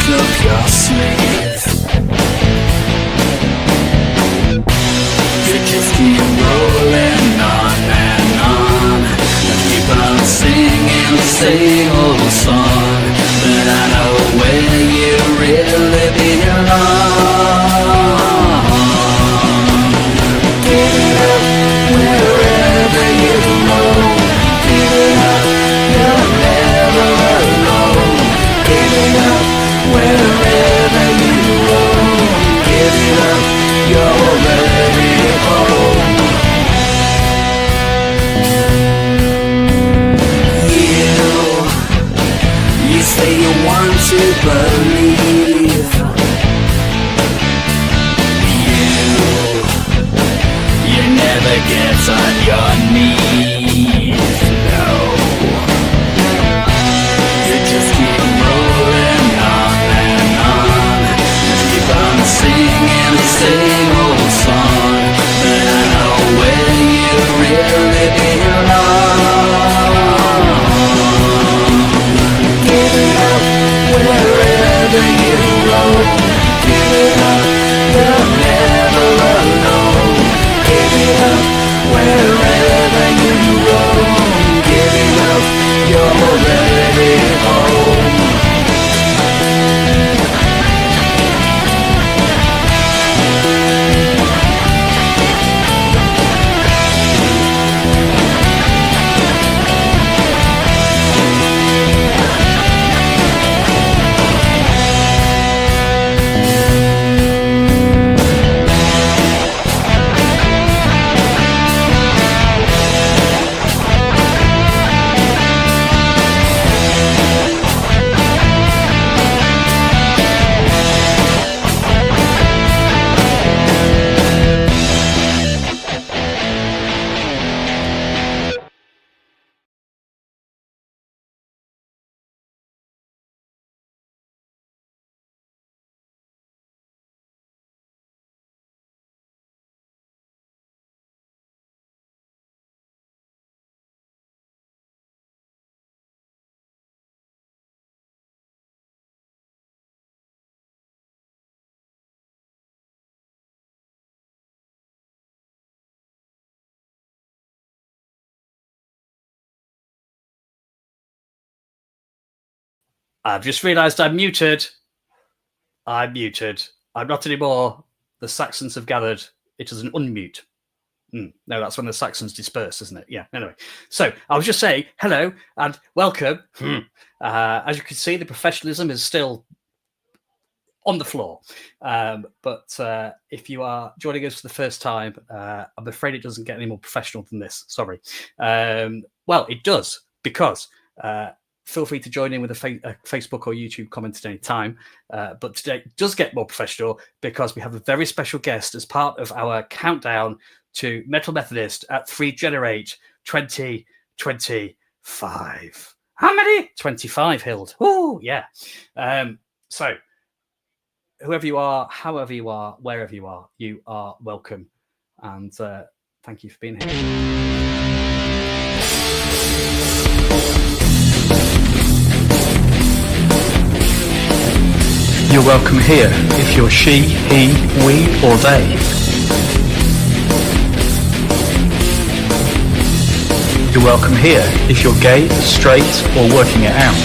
up your sleeve. You just keep rolling on and on. Keep on singing the same old song, but I know where you really belong. Give it up wherever you go. Give it up, you're never alone. Give it up wherever you go. Give it up, you're already home. You say you want to believe. You never get on your knees, no. You just keep rolling on and on. Keep on singing the same old song, but I know where you really belong. Give it up wherever you go. Give it up, you're never alone. Give it up wherever you go. Give it up, you're already home. I've just realised I'm muted. I'm muted. I'm not anymore. The Saxons have gathered. It is an unmute. No, that's when the Saxons disperse, isn't it? Yeah, anyway. So I was just saying hello and welcome. As you can see, the professionalism is still on the floor. But if you are joining us for the first time, I'm afraid it doesn't get any more professional than this. Sorry. Well, it does, because feel free to join in with a Facebook or YouTube comment at any time. But today does get more professional because we have a very special guest as part of our countdown to Metal Methodist at 3 Generate 2025. How many? 25, Hild. Oh, yeah. So whoever you are, however you are, wherever you are welcome. And thank you for being here. You're welcome here if you're she, he, we, or they. You're welcome here if you're gay, straight, or working it out.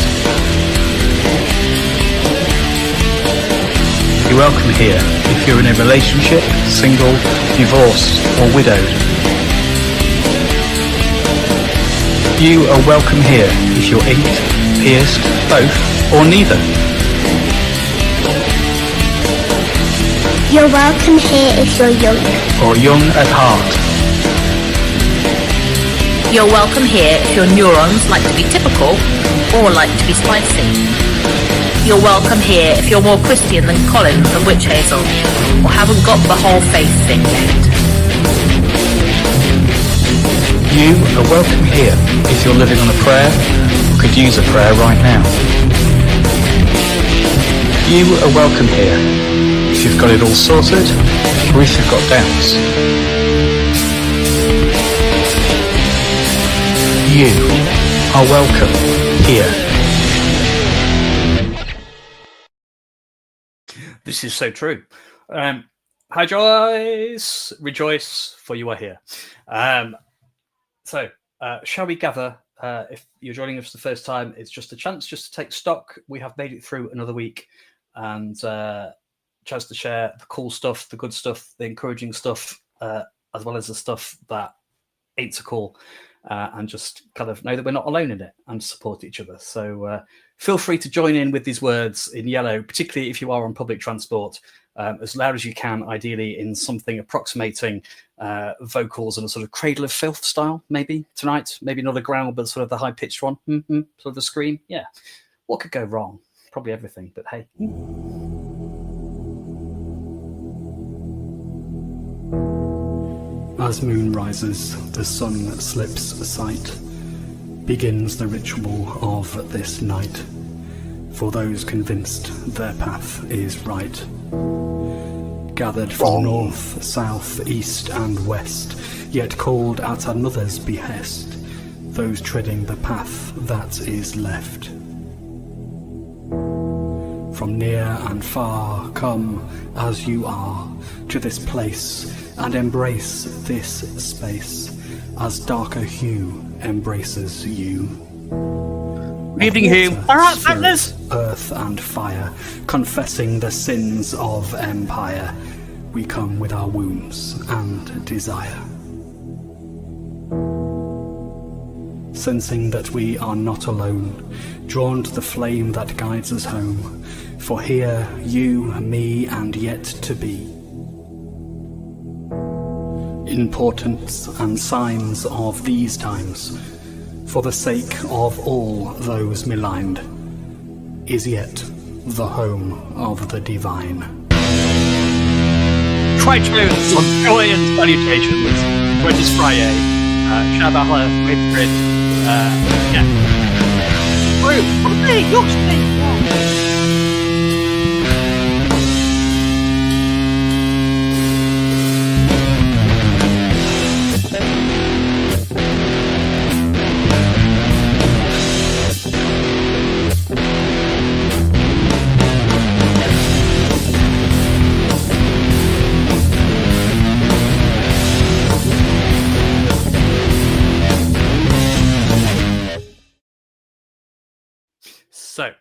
You're welcome here if you're in a relationship, single, divorced, or widowed. You are welcome here if you're inked, pierced, both, or neither. You're welcome here if you're young. Or young at heart. You're welcome here if your neurons like to be typical or like to be spicy. You're welcome here if you're more Christian than Colin from Witch Hazel, or haven't got the whole faith thing yet. You are welcome here if you're living on a prayer or could use a prayer right now. You are welcome here if you've got it all sorted or if you've got doubts. You are welcome here. This is so true. Hi, Joyce. Rejoice, for you are here. So, shall we gather? If you're joining us for the first time, it's just a chance just to take stock. We have made it through another week, and chance to share the cool stuff, the good stuff, the encouraging stuff, as well as the stuff that ain't so cool, and just kind of know that we're not alone in it and support each other. So feel free to join in with these words in yellow, particularly if you are on public transport, as loud as you can, ideally in something approximating vocals and a sort of Cradle of Filth style, maybe tonight, maybe not a growl, but sort of the high-pitched one, sort of a scream. Yeah, what could go wrong? Probably everything, but hey. As moon rises, the sun slips sight, begins the ritual of this night, for those convinced their path is right. Gathered from north, south, east and west, yet called at another's behest, those treading the path that is left. From near and far, come as you are to this place, and embrace this space as darker hue embraces you. Good evening, Hugh. All right, Magnus. Earth and fire, confessing the sins of empire, we come with our wounds and desire. Sensing that we are not alone, drawn to the flame that guides us home, for here, you, me, and yet to be. Importance and signs of these times, for the sake of all those maligned, is yet the home of the divine. Tritones on joy and salutations. When is Friday? Shabbat with Grid. Yeah. Hey, you're So,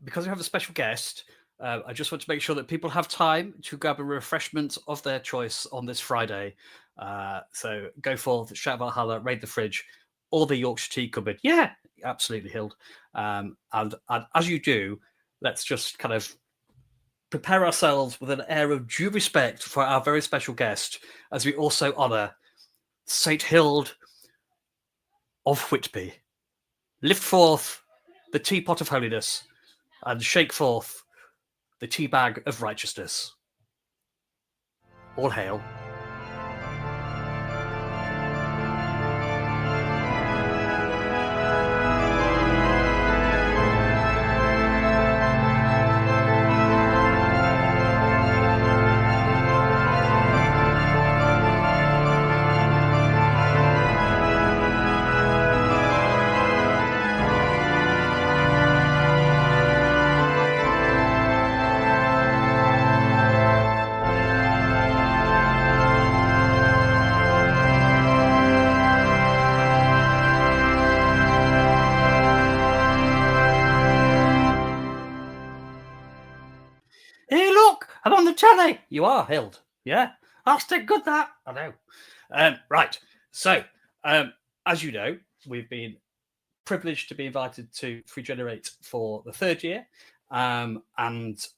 because we have a special guest, I just want to make sure that people have time to grab a refreshment of their choice on this Friday. So go forth, shout Valhalla, raid the fridge, or the Yorkshire tea cupboard. Yeah, absolutely, Hild. And as you do, let's just kind of prepare ourselves with an air of due respect for our very special guest, as we also honour Saint Hild of Whitby. Lift forth the teapot of holiness, and shake forth the tea bag of righteousness. All hail. Hey, look, I'm on the telly. You are, Hild. Yeah, I'll stick good that. I know. Right. So, as you know, we've been privileged to be invited to Free Generate for the third year. And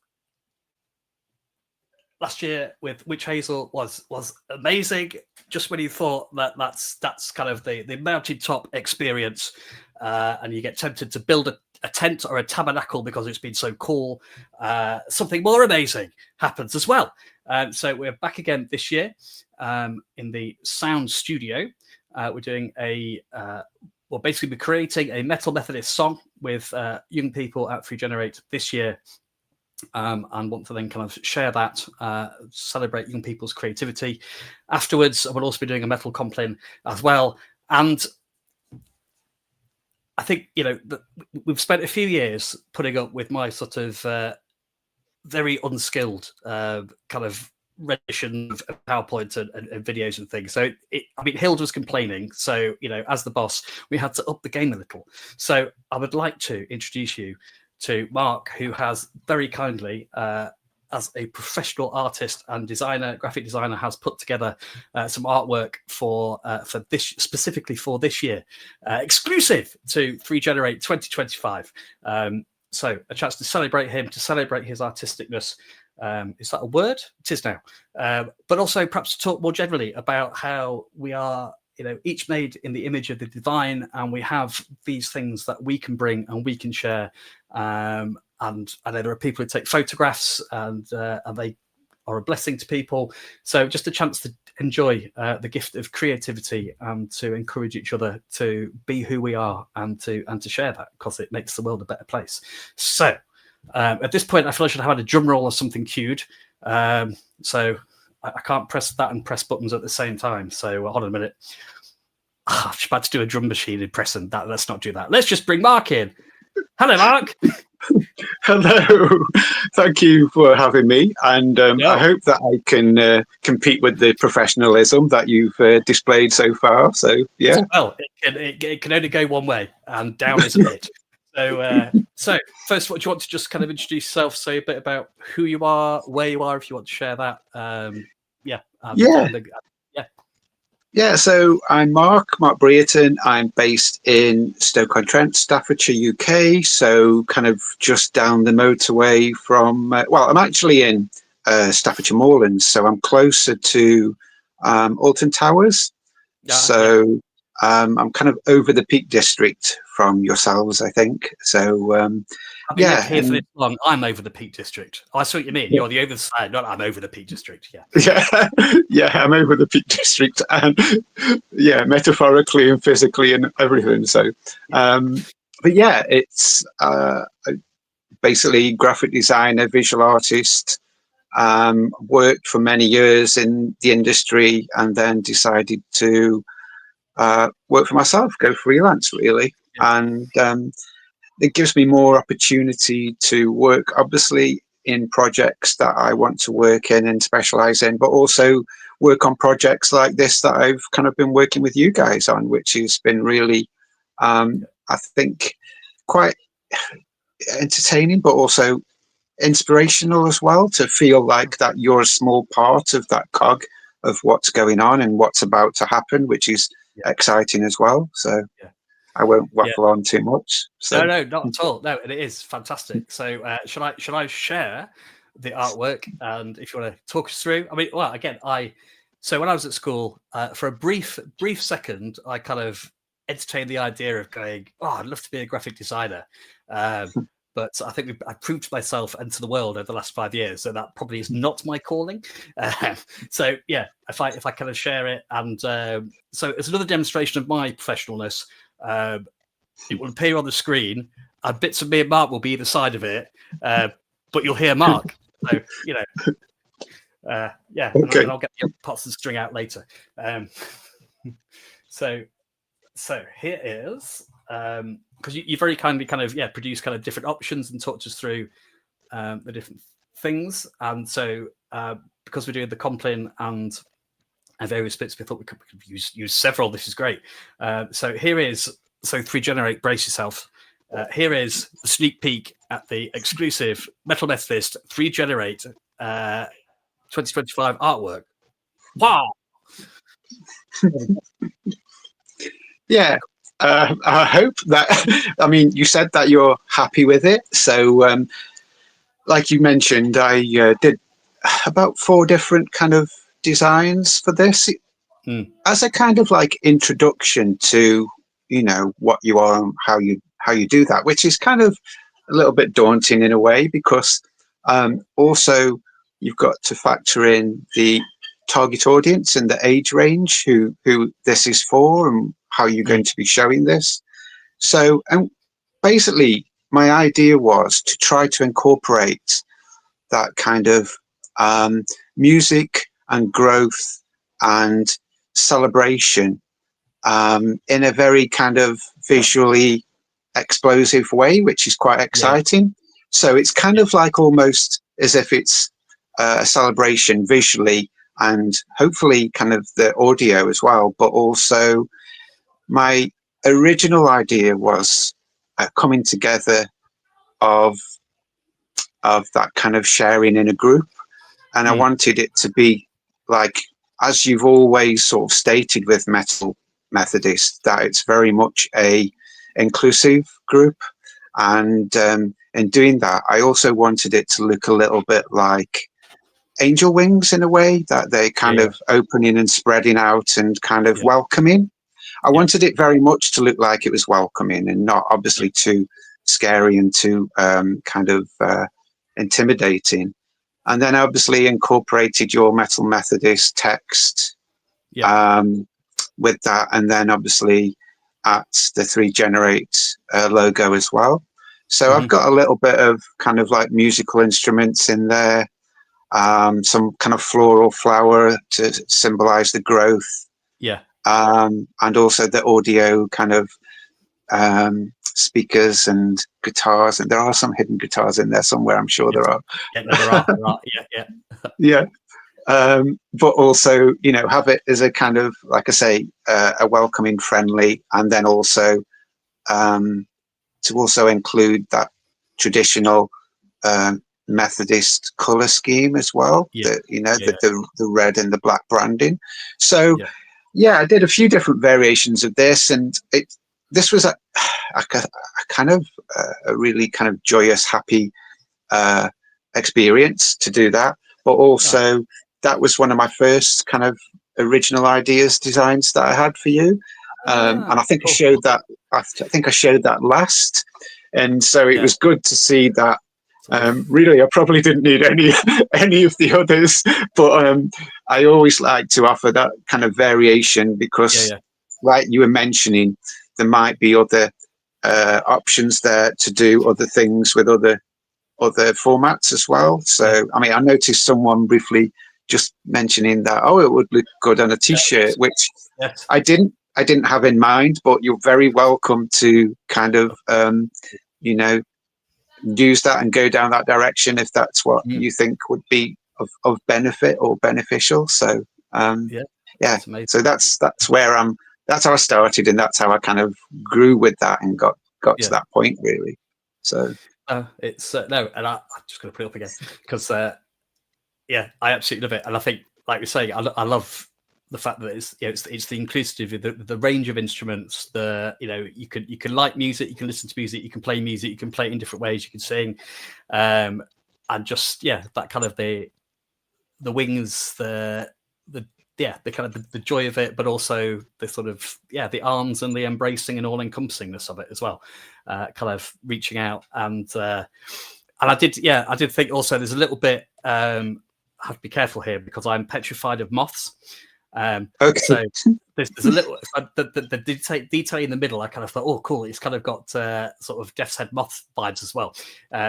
last year with Witch Hazel was amazing. Just when you thought that's kind of the mountaintop experience, and you get tempted to build a tent or a tabernacle because it's been so cool, something more amazing happens as well. So we're back again this year in the sound studio. We're doing basically we're creating a Metal Methodist song with young people at Free Generate this year. And want to then kind of share that, celebrate young people's creativity. Afterwards, we'll also be doing a metal compline as well. And I think, we've spent a few years putting up with my sort of very unskilled kind of rendition of PowerPoint and videos and things. So I mean, Hild was complaining. So, you know, as the boss, we had to up the game a little. So I would like to introduce you to Mark, who has very kindly, as a professional artist and designer, graphic designer, has put together some artwork for this, specifically for this year, exclusive to Free Generate 2025. So a chance to celebrate him, to celebrate his artisticness. Is that a word? It is now. But also perhaps to talk more generally about how we are, you know, each made in the image of the divine, and we have these things that we can bring and we can share. And I know there are people who take photographs, and they are a blessing to people. So just a chance to enjoy the gift of creativity and to encourage each other to be who we are and to share that, because it makes the world a better place. So at this point, I feel I should have had a drum roll or something cued. So I can't press that and press buttons at the same time. So hold on a minute. I'm just about to do a drum machine impressing that. Let's not do that. Let's just bring Mark in. Hello, Mark. Hello. Thank you for having me. And I hope that I can compete with the professionalism that you've displayed so far. So, yeah. Well, it can only go one way, and down is a bit. So first of all, do you want to just kind of introduce yourself, say a bit about who you are, where you are, if you want to share that? Yeah, so I'm Mark Brereton. I'm based in Stoke-on-Trent, Staffordshire, UK. So kind of just down the motorway from, I'm actually in Staffordshire Moorlands, so I'm closer to Alton Towers. I'm kind of over the Peak District from yourselves, I think. So, I've been here for this long. I'm over the Peak District. I see what you mean. You're the other side, not I'm over the Peak District. Yeah, I'm over the Peak District, and metaphorically and physically and everything. So, but yeah, it's basically graphic designer, visual artist. Worked for many years in the industry, and then decided to work for myself, go freelance, really. And it gives me more opportunity to work, obviously, in projects that I want to work in and specialize in, but also work on projects like this that I've kind of been working with you guys on, which has been really, I think, quite entertaining, but also inspirational as well, to feel like that you're a small part of that cog of what's going on and what's about to happen, which is exciting as well. So I won't waffle on too much. So. No, not at all. No, and it is fantastic. So should I share the artwork? And if you want to talk us through, I mean, well, again, so when I was at school, for a brief second, I kind of entertained the idea of going, I'd love to be a graphic designer. But I think I proved myself and to the world over the last 5 years, so that probably is not my calling. So yeah, if I kind of share it, and so it's another demonstration of my professionalness. It will appear on the screen, and bits of me and Mark will be either side of it, but you'll hear Mark. So you know, okay. And I'll get the pots and string out later. So here is. Because you very kindly kind of produce kind of different options and talked us through the different things, and so because we're doing the Compline and various bits, we thought we could use several. This is great. So here is 3 Generate. Brace yourself. Here is the sneak peek at the exclusive Metal Methodist 3 Generate 2025 artwork. Wow. Yeah. I hope that, I mean, you said that you're happy with it. So, like you mentioned, I did about 4 different kind of designs for this as a kind of like introduction to, you know, what you are and how you do that, which is kind of a little bit daunting in a way, because also you've got to factor in the target audience and the age range who this is for and how you're going to be showing this. So, and basically my idea was to try to incorporate that kind of music and growth and celebration in a very kind of visually explosive way, which is quite exciting. So it's kind of like almost as if it's a celebration visually and hopefully kind of the audio as well. But also my original idea was coming together of that kind of sharing in a group. And I wanted it to be like, as you've always sort of stated with Metal Methodist, that it's very much a inclusive group. And in doing that, I also wanted it to look a little bit like angel wings in a way, that they kind of opening and spreading out and kind of welcoming. I wanted it very much to look like it was welcoming and not obviously too scary and too kind of intimidating. And then obviously incorporated your Metal Methodist text with that. And then obviously at the 3 Generate logo as well. So I've got a little bit of kind of like musical instruments in there, some kind of floral flower to symbolize the growth. Yeah. And also the audio kind of speakers and guitars, and there are some hidden guitars in there somewhere. I'm sure there are. Yeah, no, there are. Yeah. But also, you know, have it as a kind of, like I say, a welcoming, friendly, and then also to also include that traditional Methodist color scheme as well. The red and the black branding. So. Yeah, I did a few different variations of this, and this was a kind of a really kind of joyous, happy experience to do that. But also, that was one of my first kind of original ideas, designs that I had for you, and I think I showed that. I think I showed that last, and so it was good to see that. Really, I probably didn't need any of the others, but I always like to offer that kind of variation because, like you were mentioning, there might be other options there to do other things with other formats as well. So, I mean, I noticed someone briefly just mentioning that, it would look good on a T-shirt, which I didn't have in mind, but you're very welcome to kind of, use that and go down that direction if that's what you think would be of benefit or beneficial. So so that's where that's how I started, and that's how I kind of grew with that and got to that point really. So it's no, and I'm just going to put it up again because I absolutely love it, and I think, like we say, I love the fact that it's the inclusive, the range of instruments. You can like music, you can listen to music, you can play music, you can play it in different ways, you can sing, and just that kind of the wings, the kind of the joy of it, but also the sort of the arms and the embracing and all encompassingness of it as well, kind of reaching out and I did think also there's a little bit. I have to be careful here because I'm petrified of moths. So there's a little the detail in the middle. I kind of thought, oh, cool. It's kind of got sort of Death's Head moth vibes as well,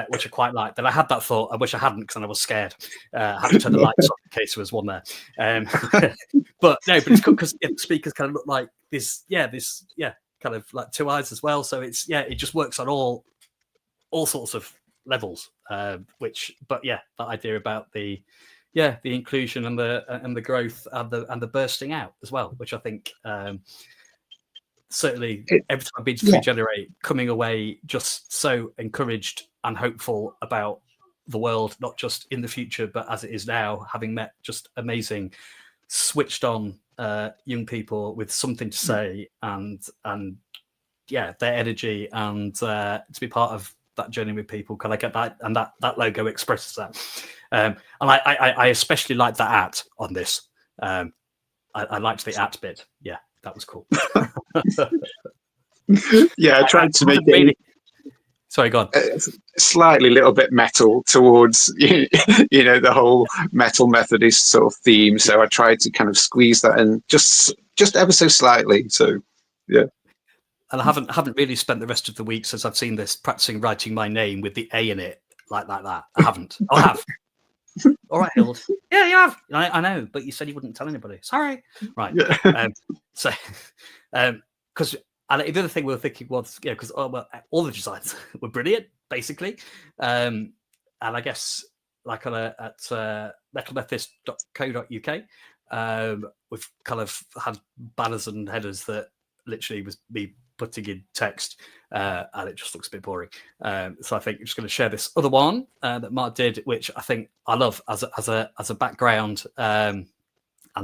which I quite liked. And I had that thought. I wish I hadn't because I was scared. I had to turn the lights off in case there was one there. But it's good because the speakers kind of look like this. Kind of like 2 eyes as well. So it's it just works on all sorts of levels. That idea about the inclusion and the growth and the bursting out as well, which I think certainly every time I've been to Regenerate, coming away just so encouraged and hopeful about the world, not just in the future but as it is now, having met just amazing, switched on young people with something to say and their energy, and to be part of that journey with people. Can I get that? And that logo expresses that. And I especially like that at on this. I liked the at bit. Yeah, that was cool. I tried to make it sorry, go on. Slightly little bit metal towards the whole Metal Methodist sort of theme. So I tried to kind of squeeze that in just ever so slightly. So And I haven't really spent the rest of the week since I've seen this practicing writing my name with the A in it like that. I haven't. I have. All right, Hild. Yeah, you have. I know, but you said you wouldn't tell anybody. Sorry. Right. So, because And the other thing we were thinking was, because all the designs were brilliant, basically. And I guess like at metalmethodist.co.uk, we've kind of had banners and headers that literally was me putting in text, and it just looks a bit boring. So I think I'm just going to share this other one that Mark did, which I think I love as a background. And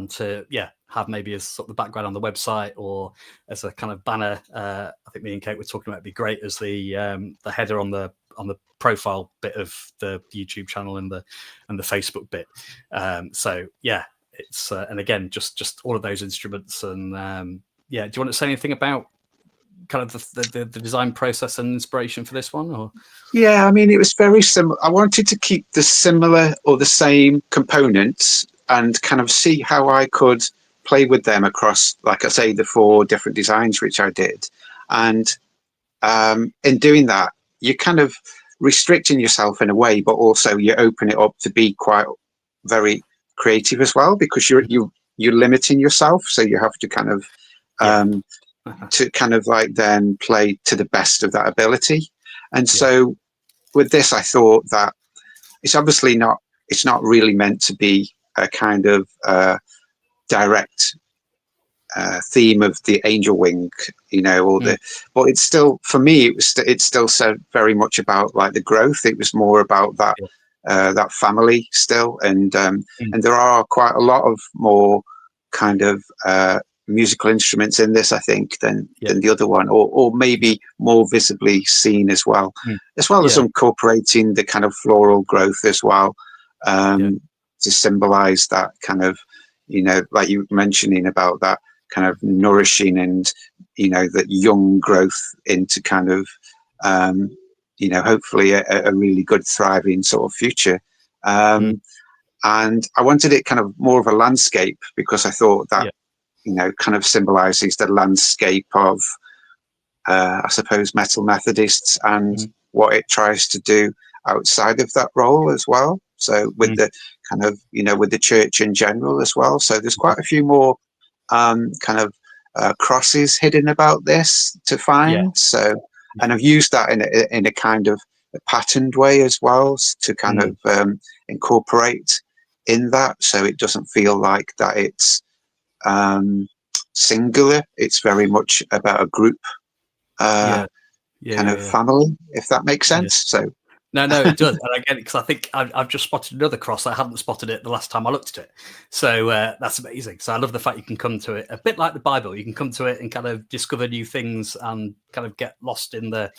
to have maybe as sort of the background on the website or as a kind of banner. I think me and Kate were talking about it'd be great as the header on the profile bit of the YouTube channel and the Facebook bit. So yeah, it's and again just all of those instruments and do you want to say anything about kind of the design process and inspiration for this one? Or yeah, I mean, it was very similar. I wanted to keep the similar or the same components and kind of see how I could play with them across, like I say, the 4 different designs which I did. And in doing that, you're kind of restricting yourself in a way, but also you open it up to be quite very creative as well, because you're limiting yourself. So you have to kind of to kind of like then play to the best of that ability. And so with this, I thought that it's obviously not really meant to be a kind of direct theme of the angel wing, or but it's still, for me, it still said very much about like the growth. It was more about that that family still, and there are quite a lot of more kind of musical instruments in this, I think, than the other one, or maybe more visibly seen as well, as incorporating the kind of floral growth as well. To symbolize that kind of, like you were mentioning about that kind of nourishing and, that young growth into kind of, hopefully a really good thriving sort of future. And I wanted it kind of more of a landscape, because I thought that, kind of symbolizes the landscape of, I suppose, Metal Methodists and what it tries to do outside of that role as well. So with the kind of, with the church in general as well. So there's quite a few more kind of crosses hidden about this to find. So, and I've used that in a kind of a patterned way as well, to kind of incorporate in that. So it doesn't feel like that it's singular. It's very much about a group kind of family, if that makes sense. So. No, it does. And again, because I think I've just spotted another cross. I hadn't spotted it the last time I looked at it. So that's amazing. So I love the fact you can come to it a bit like the Bible. You can come to it and kind of discover new things and kind of get lost in the,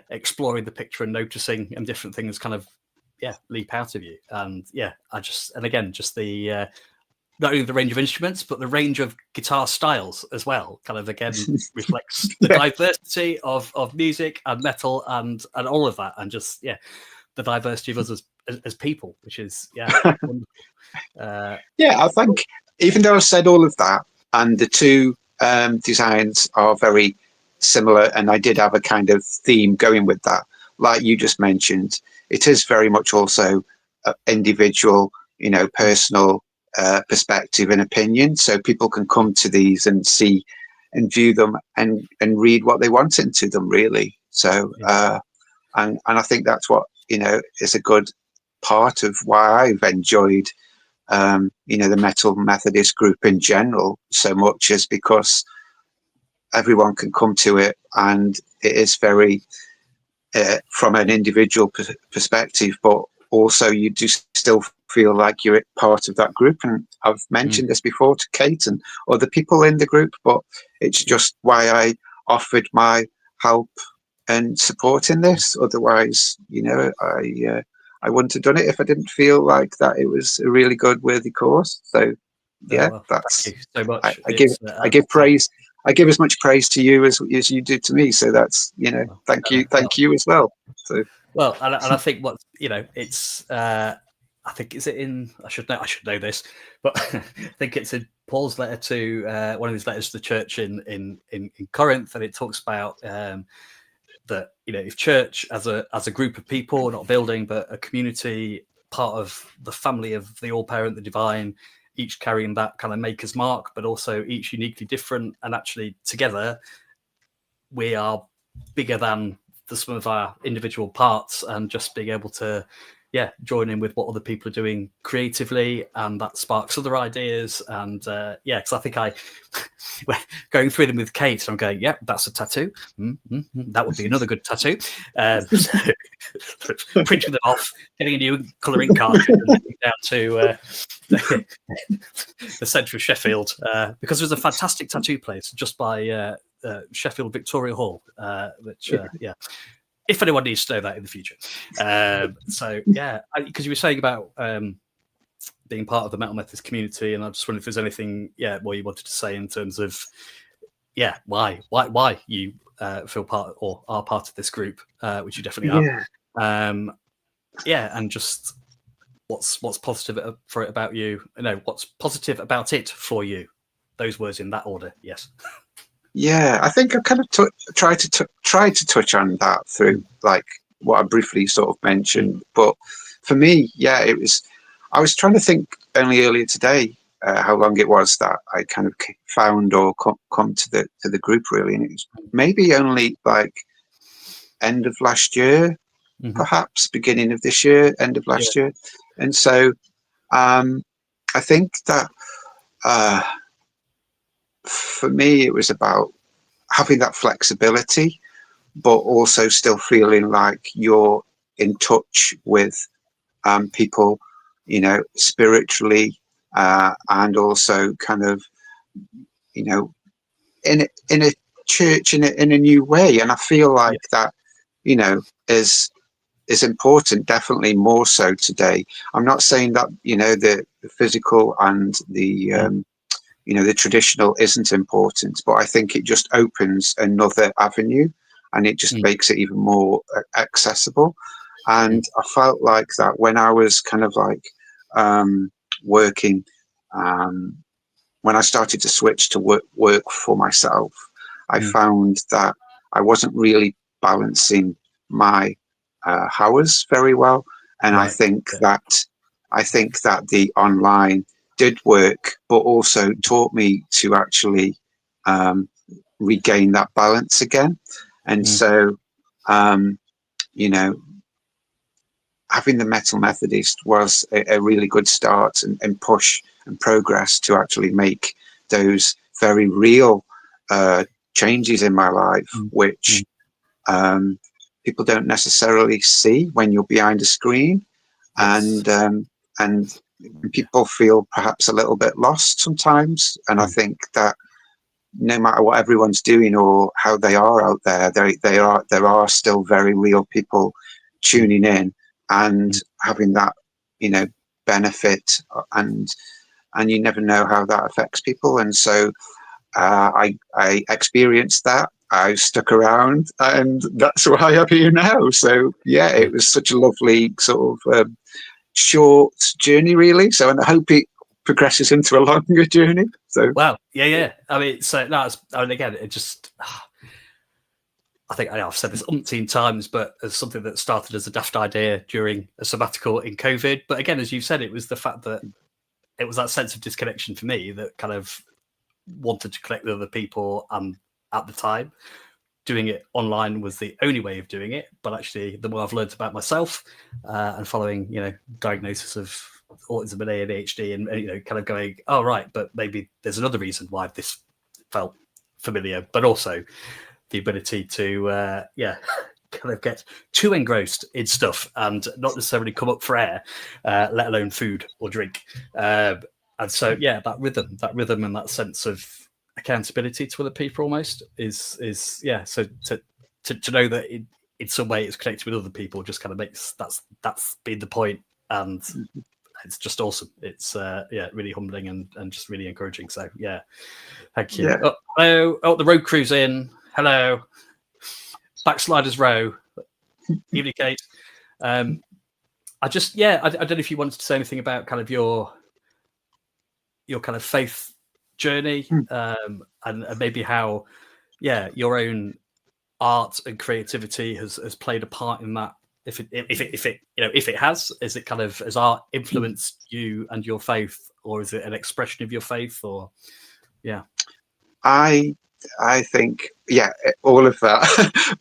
exploring the picture and noticing, and different things kind of, leap out of you. And just the, not only the range of instruments, but the range of guitar styles as well, kind of again reflects the diversity of music and metal and all of that, and just the diversity of us as people, which is I think even though I've said all of that, and the 2 designs are very similar, and I did have a kind of theme going with that, like you just mentioned, it is very much also individual, personal perspective and opinion, so people can come to these and see and view them and read what they want into them, really. So and I think that's what is a good part of why I've enjoyed the Metal Methodist group in general so much, is because everyone can come to it, and it is very from an individual perspective, but also you do still feel like you're part of that group. And I've mentioned this before to Kate and other people in the group, but it's just why I offered my help and support in this. Otherwise, I wouldn't have done it if I didn't feel like that it was a really good, worthy cause. So that's, thank you so much. I give praise. I give as much praise to you as you do to me. So that's, thank you as well. So. Well, and I think it's, I think, is it in, I should know this, but I think it's in Paul's letter to one of his letters to the church in Corinth, and it talks about that, if church as a group of people, not a building, but a community, part of the family of the all-parent, the divine, each carrying that kind of maker's mark, but also each uniquely different, and actually together we are bigger than the sum of our individual parts, and just being able to join in with what other people are doing creatively, and that sparks other ideas. And because I think going through them with Kate, and I'm going, that's a tattoo. That would be another good tattoo. Printing them off, getting a new colouring cartridge, and heading down to the centre of Sheffield, because there's a fantastic tattoo place just by Sheffield Victoria Hall, which if anyone needs to know that in the future. Because you were saying about being part of the Metal Methodist community, and I just wondered if there's anything more you wanted to say in terms of why you feel part or are part of this group, which you definitely are. And just what's positive for it about you? No, what's positive about it for you? Those words in that order. Yes. Yeah, I think I kind of tried to touch on that through like what I briefly sort of mentioned. But for me, it was. I was trying to think only earlier today how long it was that I kind of found or come to the group really, and it was maybe only like end of last year, perhaps beginning of this year, end of last year, and so I think that. For me, it was about having that flexibility, but also still feeling like you're in touch with people, spiritually, and also kind of, in a church in a new way. And I feel like that, is important, definitely more so today. I'm not saying that, the physical and the the traditional isn't important, but I think it just opens another avenue, and it just makes it even more accessible. And I felt like that when I was kind of like working, when I started to switch to work for myself, I found that I wasn't really balancing my hours very well. And I think that the online did work, but also taught me to actually regain that balance again. And so, having the Metal Methodist was a really good start and push and progress to actually make those very real changes in my life, which people don't necessarily see when you're behind a screen. And people feel perhaps a little bit lost sometimes. And I think that no matter what everyone's doing or how they are out there, there are still very real people tuning in and having that, benefit, and you never know how that affects people. And so I experienced that. I stuck around, and that's why I'm here now. So it was such a lovely sort of short journey, really. So, and I hope it progresses into a longer journey. So, wow, I mean, so no, again, it just. I think I've said this umpteen times, but as something that started as a daft idea during a sabbatical in COVID. But again, as you've said, it was the fact that it was that sense of disconnection for me that kind of wanted to connect with other people. And at the time, doing it online was the only way of doing it. But actually, the more I've learned about myself and following, diagnosis of autism and ADHD, and kind of going, oh right, but maybe there's another reason why this felt familiar, but also the ability to kind of get too engrossed in stuff and not necessarily come up for air, let alone food or drink. And so that rhythm and that sense of accountability to other people almost is so to know that in some way it's connected with other people just kind of makes that's been the point, and it's just awesome. It's really humbling and just really encouraging. So thank you. Hello, the road crew's in. Hello, Backsliders Row. Evening, Kate. I don't know if you wanted to say anything about kind of your kind of faith journey, and maybe how your own art and creativity has played a part in that. If it has, is it kind of, has art influenced you and your faith, or is it an expression of your faith, or? I I think, yeah, all of that.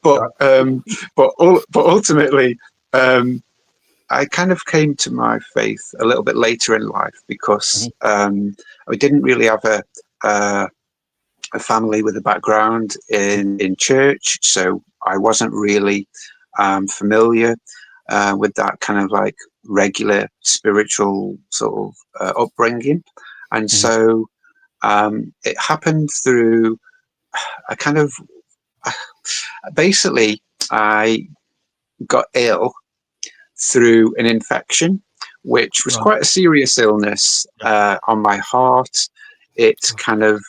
but ultimately, I kind of came to my faith a little bit later in life because I didn't really have a family with a background in church, so I wasn't really familiar with that kind of like regular spiritual sort of upbringing, and so it happened through a kind of basically I got ill through an infection, which was quite a serious illness on my heart. It kind of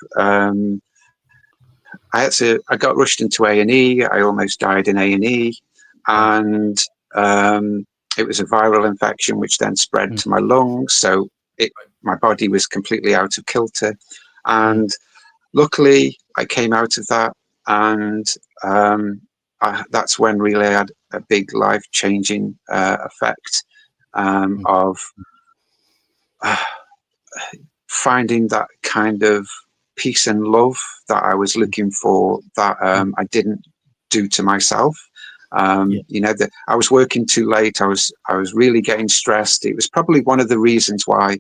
I got rushed into A&E. I almost died in A&E, and it was a viral infection which then spread to my lungs. So my body was completely out of kilter, and luckily I came out of that, and that's when really I had a big life-changing effect of finding that kind of peace and love that I was looking for, that I didn't do to myself. You know, that I was working too late. I was really getting stressed. It was probably one of the reasons why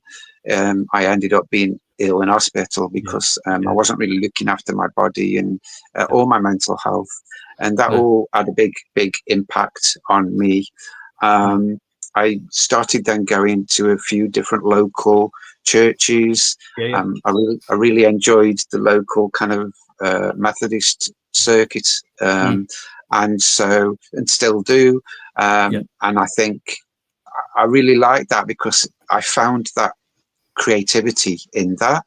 I ended up being ill in hospital, because I wasn't really looking after my body and or my mental health, and that all had a big impact on me. I started then going to a few different local churches. I really enjoyed the local kind of Methodist circuit, and still do. And I think I really like that because I found that creativity in that.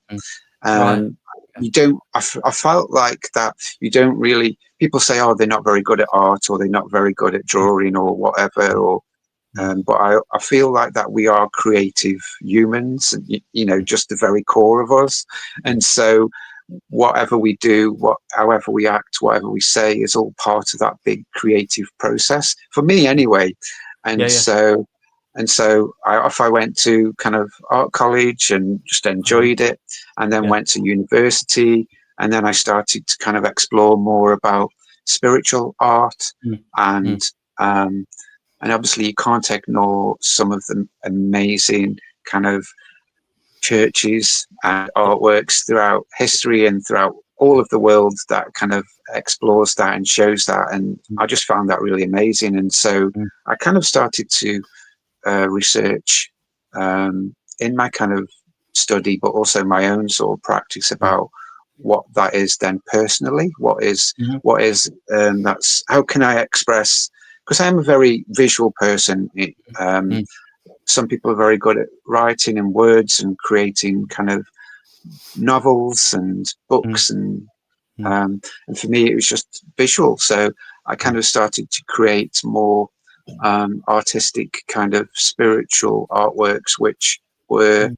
You don't. I felt like that you don't really. People say, "Oh, they're not very good at art, or they're not very good at drawing, or whatever," or but I feel like that we are creative humans, you know, just the very core of us. And so whatever we do, however we act, whatever we say is all part of that big creative process for me anyway. And if I went to kind of art college and just enjoyed it, and then went to university, and then I started to kind of explore more about spiritual art, and obviously you can't ignore some of the amazing kind of churches and artworks throughout history and throughout all of the world that kind of explores that and shows that. And I just found that really amazing. And so I kind of started to research in my kind of study, but also my own sort of practice about what that is then personally, what is that's how can I express, because I'm a very visual person. Some people are very good at writing and words and creating kind of novels and books, and for me it was just visual. So I kind of started to create more artistic kind of spiritual artworks, which were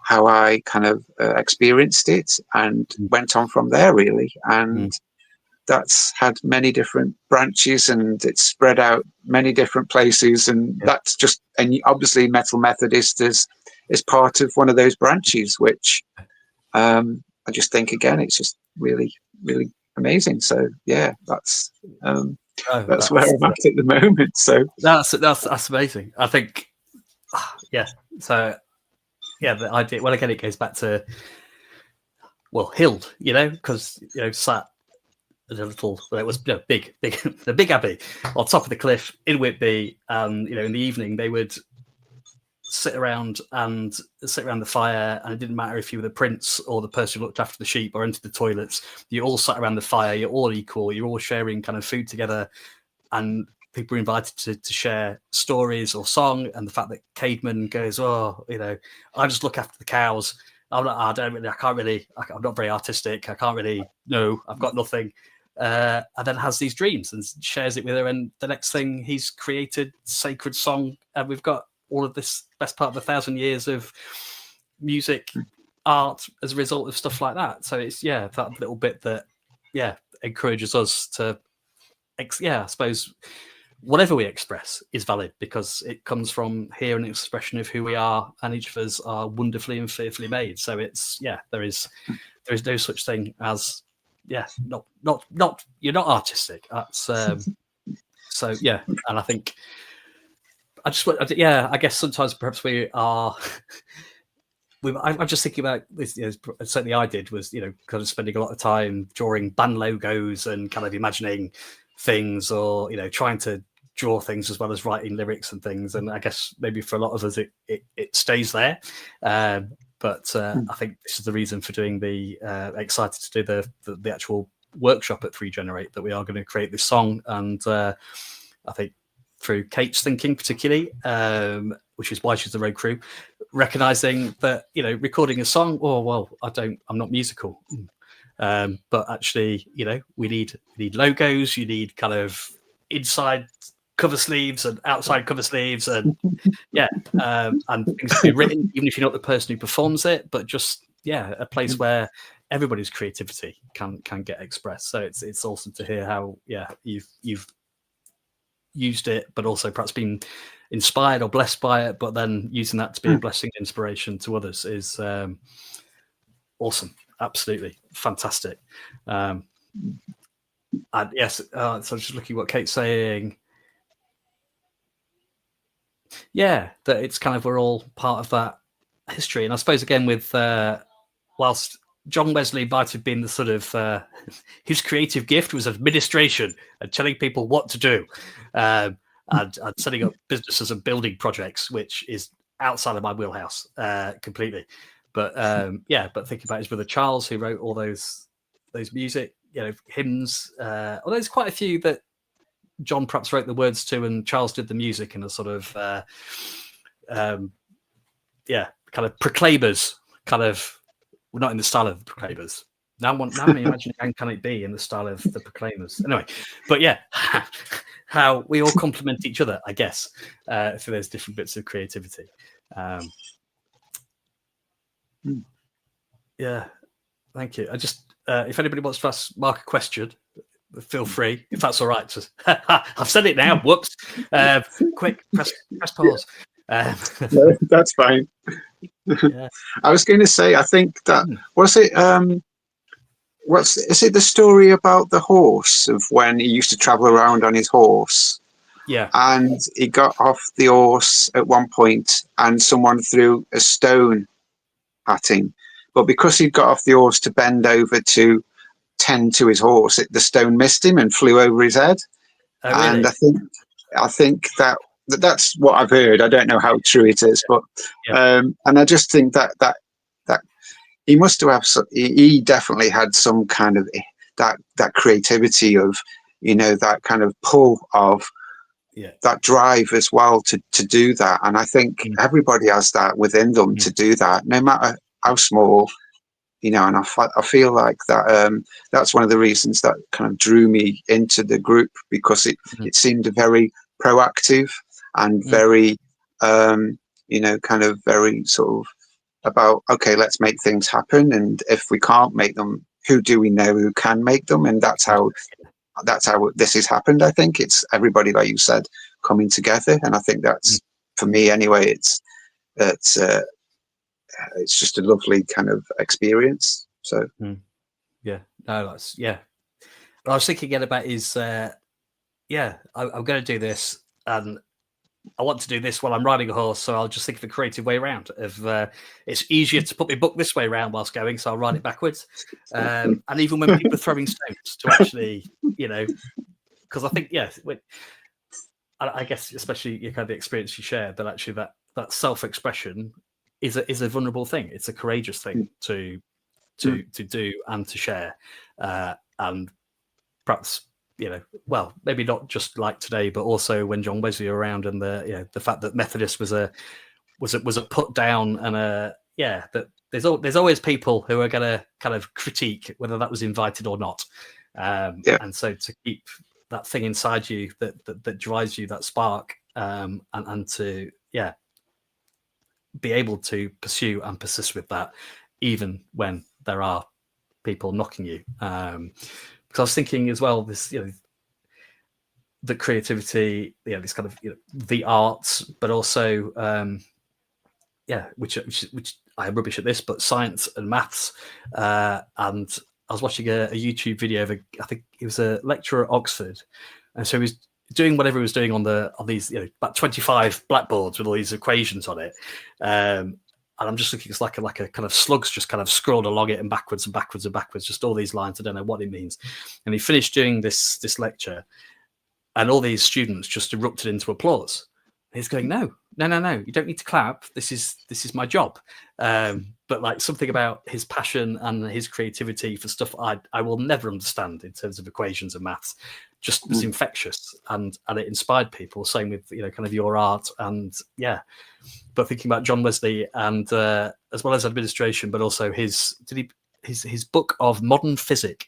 how I kind of experienced it, and went on from there really. And that's had many different branches, and it's spread out many different places, and that's just, and obviously Metal Methodist is part of one of those branches, which I just think again it's just really amazing. So yeah, that's where I'm at the moment. So that's amazing. I think so the idea, well, again, it goes back to Hild, you know, because sat a little, well, it was big the big abbey on top of the cliff in Whitby, and in the evening they would sit around the fire, and it didn't matter if you were the prince or the person who looked after the sheep or entered the toilets. You all sat around the fire, you're all equal, you're all sharing kind of food together, and people were invited to share stories or song. And the fact that Caedmon goes, I just look after the cows, I'm not very artistic, I can't really, no, I've got nothing. And then has these dreams and shares it with her, and the next thing he's created sacred song, and we've got all of this best part of 1,000 years of music art as a result of stuff like that. So it's that little bit that encourages us to I suppose whatever we express is valid, because it comes from here, an expression of who we are, and each of us are wonderfully and fearfully made. So it's there is no such thing as not you're not artistic. That's so yeah, and I think I guess sometimes perhaps we are. I'm just thinking about this. Certainly, I did was kind of spending a lot of time drawing band logos and kind of imagining things, or trying to draw things as well as writing lyrics and things. And I guess maybe for a lot of us, it stays there. But I think this is the reason for doing the excited to do the actual workshop at 3Generate, that we are going to create this song. And I think through Kate's thinking particularly, which is why she's the road crew, recognizing that recording a song, I'm not musical, but actually we need logos, you need kind of inside cover sleeves and outside cover sleeves, and and things to be written, even if you're not the person who performs it, but just a place where everybody's creativity can get expressed. So it's awesome to hear how you've used it, but also perhaps been inspired or blessed by it, but then using that to be a blessing and inspiration to others is awesome. Absolutely fantastic. And yes, so just looking what Kate's saying. Yeah, that it's kind of, we're all part of that history. And I suppose again with whilst John Wesley might have been the sort of his creative gift was administration and telling people what to do, and setting up businesses and building projects, which is outside of my wheelhouse completely. But but thinking about his brother Charles, who wrote all those music, hymns. Although there's quite a few that John perhaps wrote the words to, and Charles did the music in a sort of kind of proclaimers, kind of. We're not in the style of the Proclaimers. Now I'm imagining how can it be in the style of the Proclaimers? Anyway, but how we all complement each other, I guess, for those different bits of creativity. Yeah, thank you. I just, if anybody wants to ask Mark a question, feel free, if that's all right. I've said it now. Whoops. Quick, press pause. No, that's fine. I was going to say, I think that is it the story about the horse, of when he used to travel around on his horse? Yeah. And he got off the horse at one point and someone threw a stone at him. But because he'd got off the horse to bend over to tend to his horse, the stone missed him and flew over his head. Oh, really? And I think that's what I've heard. I don't know how true it is, but and I just think that he must have he definitely had some kind of that creativity of that kind of pull of that drive as well to do that. And I think everybody has that within them to do that, no matter how small. And I feel like that that's one of the reasons that kind of drew me into the group, because it seemed very proactive and very kind of very sort of about, okay, let's make things happen, and if we can't make them, who do we know who can make them? And that's how this has happened. I think it's everybody, like you said, coming together, and I think that's for me anyway, it's just a lovely kind of experience. So I was thinking again about his I'm going to do this, and I want to do this while I'm riding a horse, so I'll just think of a creative way around. It's easier to put my book this way around whilst going, so I'll ride it backwards. And even when people are throwing stones, to actually, because I think, I guess especially kind of the experience you share, that actually that self-expression is a vulnerable thing. It's a courageous thing to do and to share, and perhaps. Maybe not just like today, but also when John Wesley were around, and the fact that Methodist was a put down, and that there's always people who are going to kind of critique whether that was invited or not, and so to keep that thing inside you that drives you, that spark, and to be able to pursue and persist with that, even when there are people knocking you. Because I was thinking as well, this, the creativity, this kind of, the arts, but also, which I am rubbish at this, but science and maths, and I was watching a YouTube video of I think it was a lecturer at Oxford, and so he was doing whatever he was doing on these about 25 blackboards with all these equations on it, and I'm just looking, it's like a kind of slugs just kind of scrolled along it and backwards and backwards and backwards, just all these lines. I don't know what it means. And he finished doing this lecture, and all these students just erupted into applause. And he's going, no, you don't need to clap. This is my job. But like something about his passion and his creativity for stuff I will never understand in terms of equations and maths, just was infectious, and it inspired people. Same with kind of your art, and but thinking about John Wesley and as well as administration, but also his book of modern physics,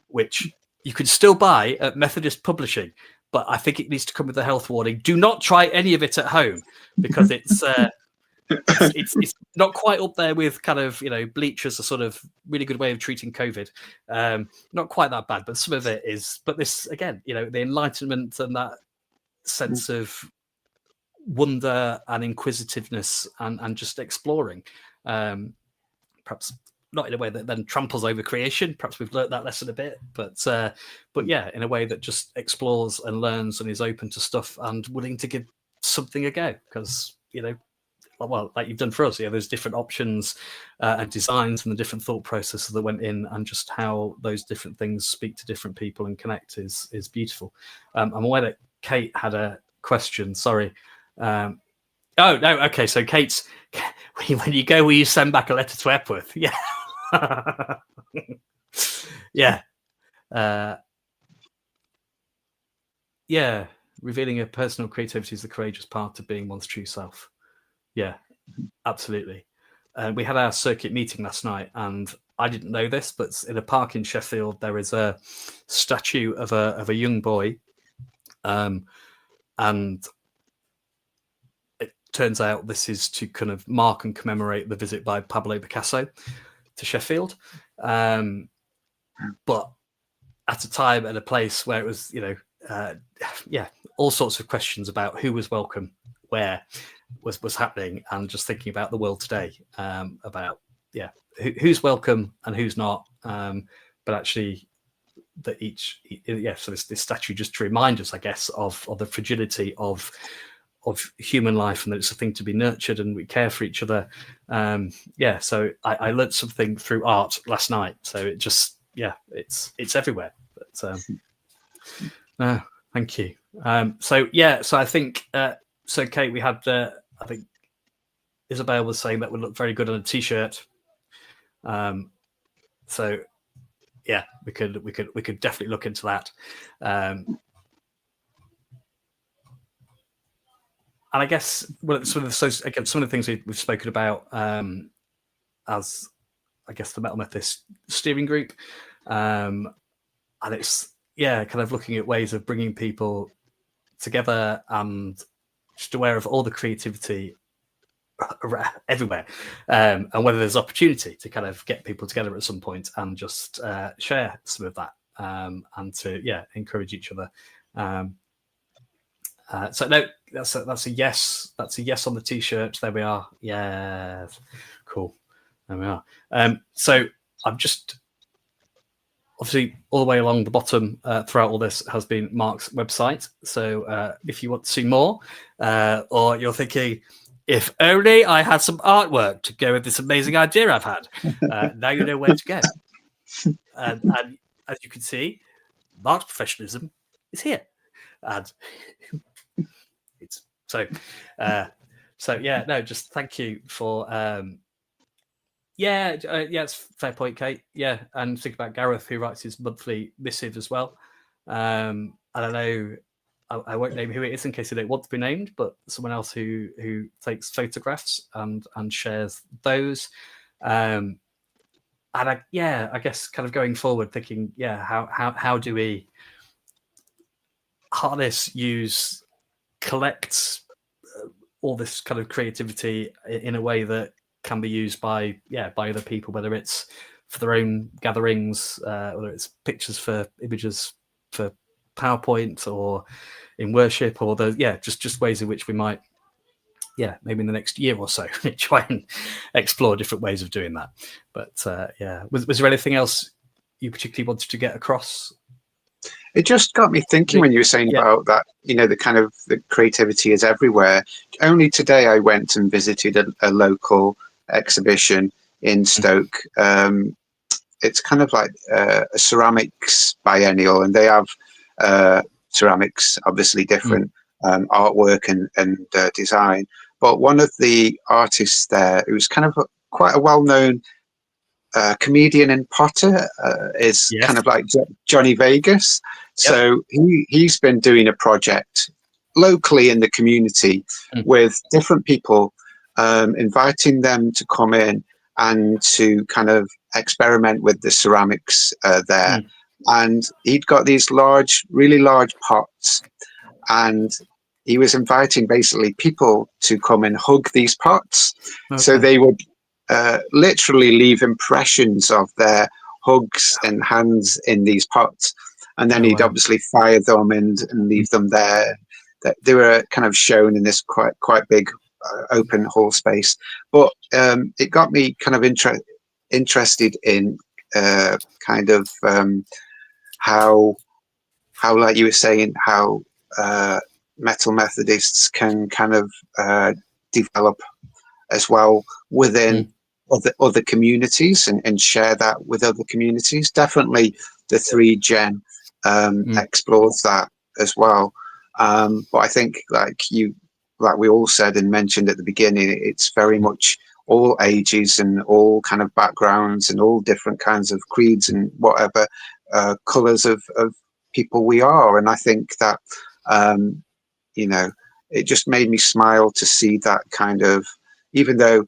which you could still buy at Methodist Publishing, but I think it needs to come with a health warning. Do not try any of it at home, because it's not quite up there with kind of bleach as a sort of really good way of treating COVID. Not quite that bad, but some of it is. But this again, the Enlightenment and that sense of wonder and inquisitiveness and just exploring, perhaps not in a way that then tramples over creation. Perhaps we've learnt that lesson a bit, but yeah, in a way that just explores and learns and is open to stuff and willing to give something a go, because well, like you've done for us, there's different options and designs and the different thought processes that went in, and just how those different things speak to different people and connect is beautiful. I'm aware that Kate had a question. Sorry. Oh no, okay. So Kate's, when you go, will you send back a letter to Epworth? Yeah. Yeah. Yeah. Revealing a personal creativity is the courageous part of being one's true self. Yeah, absolutely. We had our circuit meeting last night, and I didn't know this, but in a park in Sheffield, there is a statue of a young boy, and it turns out this is to kind of mark and commemorate the visit by Pablo Picasso to Sheffield, but at a time and a place where it was, all sorts of questions about who was welcome, where was happening, and just thinking about the world today, about who's welcome and who's not, but actually that so this statue just to remind us, I guess, of the fragility of human life, and that it's a thing to be nurtured, and we care for each other. So I learned something through art last night, so it just it's everywhere. But no, thank you. So I think so Kate, we had I think Isabel was saying that would look very good on a t-shirt. So yeah, we could definitely look into that. And I guess some of the things we've spoken about as I guess the Metal Methodist steering group, and it's kind of looking at ways of bringing people together and just aware of all the creativity everywhere, and whether there's opportunity to kind of get people together at some point and just share some of that, and to encourage each other. So no, that's a yes. That's a yes on the t-shirt. There we are. Yes, cool. There we are. So I'm just obviously all the way along the bottom throughout all this has been Mark's website. So if you want to see more, or you're thinking, if only I had some artwork to go with this amazing idea I've had, now you know where to go. And as you can see, Mark's professionalism is here. And it's just thank you for it's fair point, Kate. Yeah, and think about Gareth, who writes his monthly missive as well. And I know I won't name who it is in case they don't want to be named, but someone else who takes photographs and shares those. And I guess kind of going forward, thinking, how do we harness, use, collect all this kind of creativity in a way that can be used by other people, whether it's for their own gatherings, whether it's pictures for images for PowerPoint, or in worship, or just ways in which we might yeah, maybe in the next year or so, try and explore different ways of doing that. But yeah, was there anything else you particularly wanted to get across? It just got me thinking when you were saying Yeah. about that, the creativity is everywhere. Only today I went and visited a local exhibition in Stoke. It's kind of like a ceramics biennial, and they have ceramics, obviously different artwork and design. But one of the artists there, who's kind of quite a well-known comedian and potter, is Yes. kind of like Johnny Vegas. So he's been doing a project locally in the community with different people, inviting them to come in and to kind of experiment with the ceramics there. And he'd got these really large pots, and he was inviting basically people to come and hug these pots. Okay. So they would literally leave impressions of their hugs and hands in these pots. And then he'd obviously fire them and leave them there. They were kind of shown in this quite big open hall space. But it got me kind of interested in kind of how, like you were saying, how metal Methodists can kind of develop as well within other communities and share that with other communities. Definitely the 3Gen explores that as well. But I think like we all said and mentioned at the beginning, it's very much all ages and all kind of backgrounds and all different kinds of creeds and whatever colours of people we are. And I think that, it just made me smile to see that kind of, even though,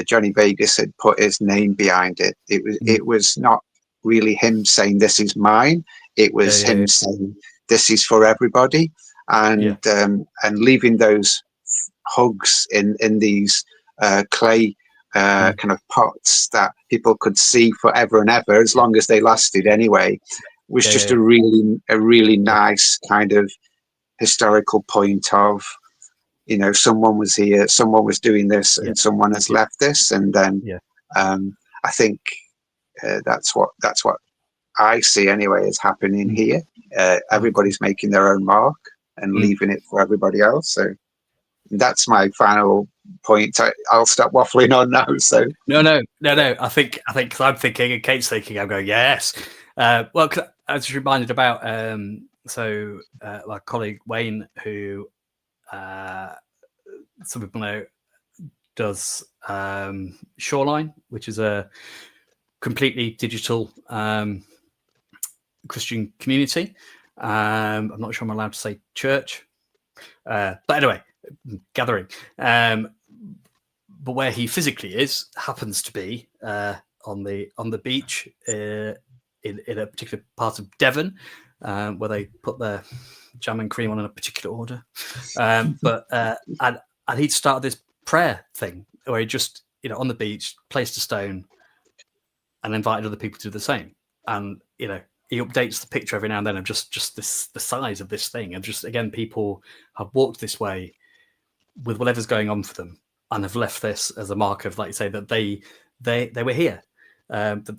Johnny Vegas had put his name behind it, it was not really him saying this is mine. It was him saying this is for everybody, and leaving those hugs in these clay kind of pots that people could see forever and ever, as long as they lasted anyway, was just a really nice kind of historical point of, someone was here, someone was doing this, and someone has left this, and then I think that's what I see anyway is happening here. Everybody's making their own mark and leaving it for everybody else. So that's my final point. I'll stop waffling on now. So no. I think 'cause I'm thinking and Kate's thinking, I'm going yes. Well, I was reminded about my colleague Wayne, who some people know does Shoreline, which is a completely digital Christian community. I'm not sure I'm allowed to say church, but anyway, gathering. But where he physically is happens to be on the beach in a particular part of Devon, where they put their jam and cream on in a particular order. And he'd started this prayer thing where he just, on the beach, placed a stone and invited other people to do the same. And, he updates the picture every now and then of just the size of this thing. And just, again, people have walked this way with whatever's going on for them and have left this as a mark of, like you say, that they were here, that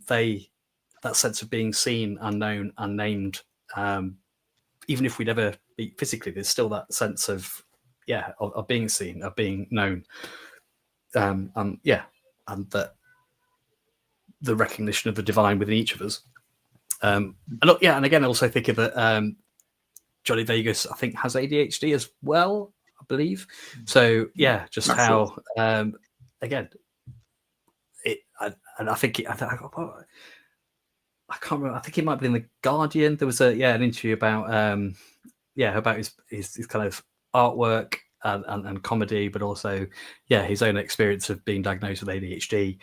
sense of being seen and known and named, even if we never meet physically, there's still that sense of being seen, of being known, and that the recognition of the divine within each of us. And again, also thinking that Johnny Vegas, I think, has ADHD as well, I believe. So just how again, I think I can't remember. I think it might be in the Guardian. There was an interview about about his kind of artwork and comedy, but also his own experience of being diagnosed with ADHD,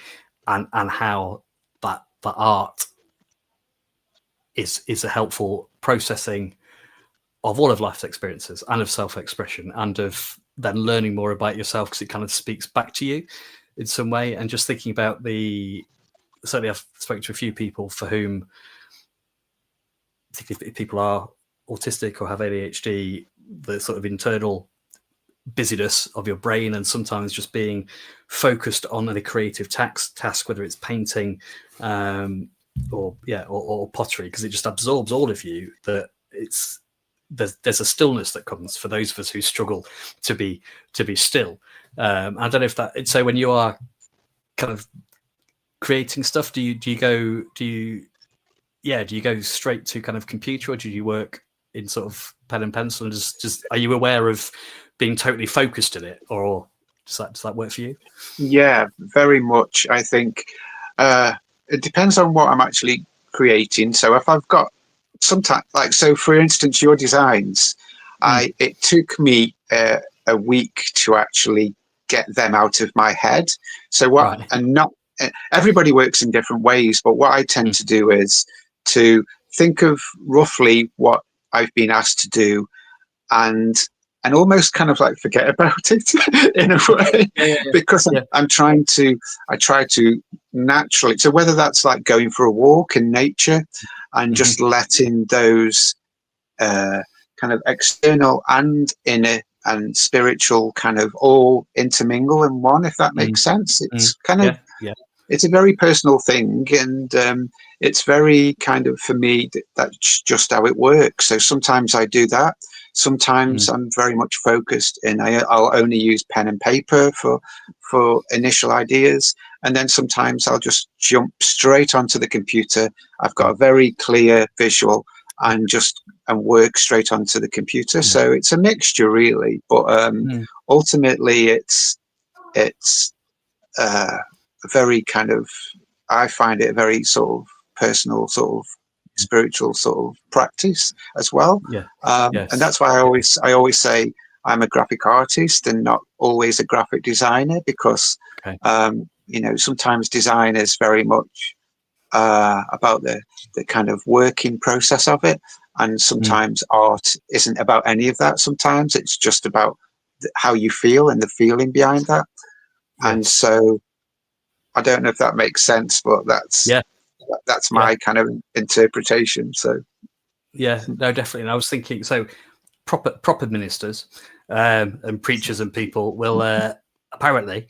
and how that art is a helpful processing of all of life's experiences and of self-expression and of then learning more about yourself, because it kind of speaks back to you in some way. And just thinking about certainly I've spoken to a few people for whom, particularly if people are autistic or have ADHD, the sort of internal busyness of your brain, and sometimes just being focused on a creative task, whether it's painting or pottery, because it just absorbs all of you. That there's a stillness that comes for those of us who struggle to be still. I don't know if that. So when you are kind of creating stuff, do you go straight to kind of computer, or do you work in sort of pen and pencil, and just are you aware of being totally focused in it, or does that work for you? Yeah, very much. I think it depends on what I'm actually creating. So if I've got sometimes, like, so for instance, your designs, it took me a week to actually get them out of my head. So what, Right. and not everybody works in different ways, but what I tend to do is to think of roughly what I've been asked to do, and almost kind of like forget about it in a way, because I try to naturally. So whether that's like going for a walk in nature and just letting those kind of external and inner and spiritual kind of all intermingle in one, if that makes sense. It's kind of, it's a very personal thing, and it's very kind of, for me, that's just how it works. So sometimes I do that. Sometimes I'm very much focused, and I'll only use pen and paper for initial ideas. And then sometimes I'll just jump straight onto the computer. I've got a very clear visual and work straight onto the computer. So it's a mixture, really. But ultimately, it's very kind of, I find it a very sort of personal, sort of spiritual sort of practice as well. And that's why I always say I'm a graphic artist and not always a graphic designer, because sometimes design is very much about the kind of working process of it, and sometimes art isn't about any of that. Sometimes it's just about how you feel and the feeling behind that. And so I don't know if that makes sense, but that's my kind of interpretation. So no, definitely. And I was thinking, so proper ministers and preachers and people will apparently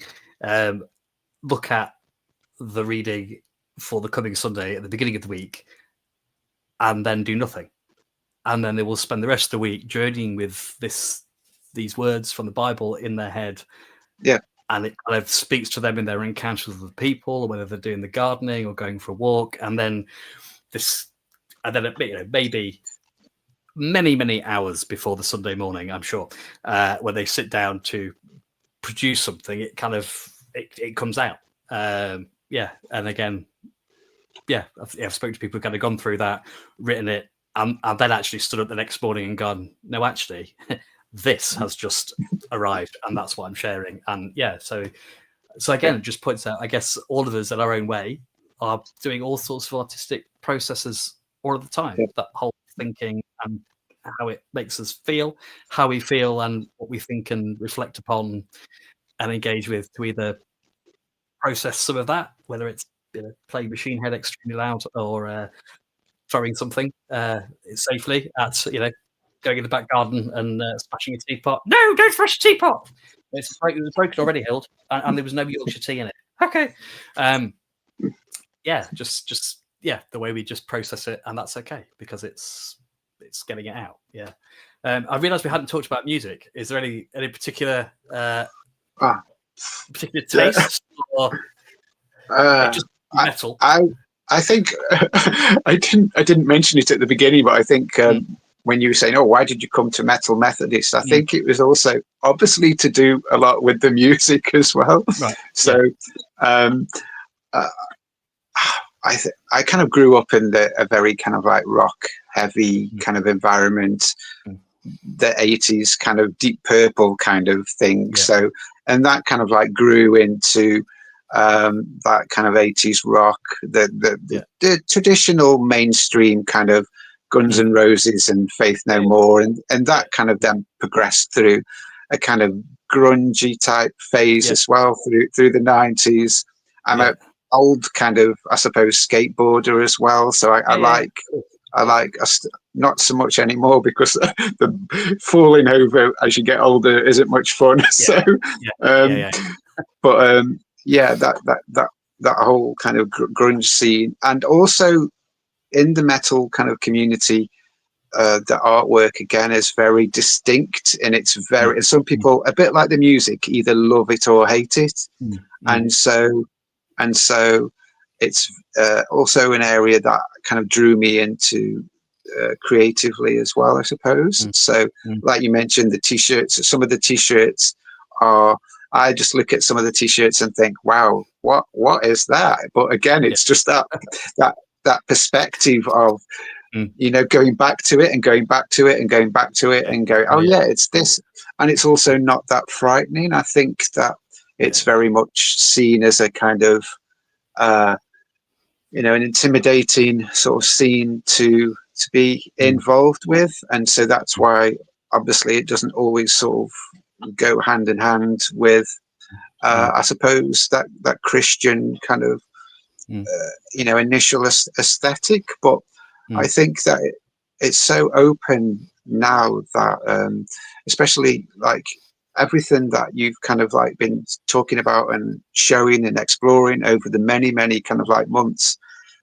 look at the reading for the coming Sunday at the beginning of the week and then do nothing, and then they will spend the rest of the week journeying with these words from the Bible in their head. And it kind of speaks to them in their encounters with people, or whether they're doing the gardening or going for a walk. And then maybe many hours before the Sunday morning, I'm sure, when they sit down to produce something, it kind of it comes out. And again, I've spoken to people who've kind of gone through that, written it, and then actually stood up the next morning and gone, no, actually. This has just arrived, and that's what I'm sharing. And so again, it just points out, I guess, all of us in our own way are doing all sorts of artistic processes all of the time. That whole thinking and how it makes us feel, how we feel, and what we think and reflect upon and engage with, to either process some of that, whether it's playing Machine Head extremely loud, or throwing something safely at going in the back garden and smashing a teapot. No, don't smash a teapot. It was broken already, Hild, and there was no Yorkshire tea in it. Okay. Just the way we just process it, and that's okay, because it's getting it out. I realised we hadn't talked about music. Is there any particular taste, or just metal? I think I didn't mention it at the beginning, but I think when you were saying, "Oh, why did you come to Metal Methodist?" I think it was also obviously to do a lot with the music as well. Right. So I kind of grew up in a very kind of like rock heavy kind of environment, the 80s kind of Deep Purple kind of thing. So, and that kind of like grew into that kind of 80s rock, the traditional mainstream kind of Guns N' Roses and Faith No More, and that kind of then progressed through a kind of grungy type phase as well through the 90s. I'm an old kind of, I suppose, skateboarder as well, so I I like not so much anymore because the falling over as you get older isn't much fun. So, Yeah. but that whole kind of grunge scene, and also in the metal kind of community, the artwork again is very distinct, and it's very. Some people, a bit like the music, either love it or hate it, and so it's also an area that kind of drew me into creatively as well, I suppose. So, like you mentioned, the t-shirts. Some of the t-shirts are. I just look at some of the t-shirts and think, "Wow, what is that?" But again, it's just that perspective of going back to it and going back to it and going back to it and going, "Oh yeah, it's this," and it's also not that frightening. I think that it's very much seen as a kind of an intimidating sort of scene to be involved with, and so that's why obviously it doesn't always sort of go hand in hand with I suppose that Christian kind of initial aesthetic, but I think that it's so open now that especially like everything that you've kind of like been talking about and showing and exploring over the many kind of like months,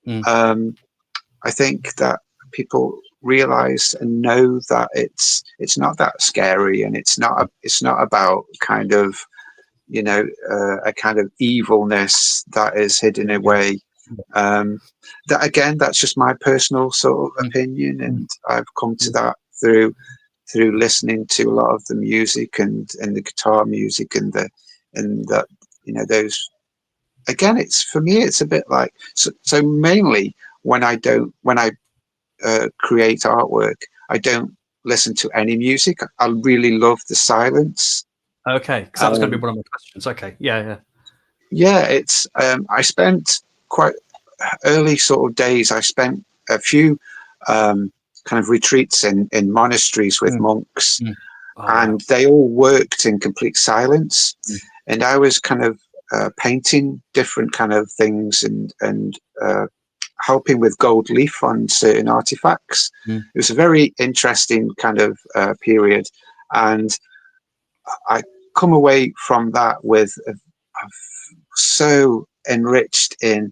I think that people realize and know that it's not that scary, and it's not about kind of a kind of evilness that is hidden away. That again, that's just my personal sort of opinion, and I've come to that through listening to a lot of the music and the guitar music and that those. Again, it's for me, it's a bit like so mainly when I create artwork, I don't listen to any music. I really love the silence. Okay, because that was going to be one of my questions. Okay, yeah. It's I spent quite early sort of days. I spent a few kind of retreats in monasteries with monks, and they all worked in complete silence. And I was kind of painting different kind of things and helping with gold leaf on certain artifacts. It was a very interesting kind of period, and I come away from that with so enriched in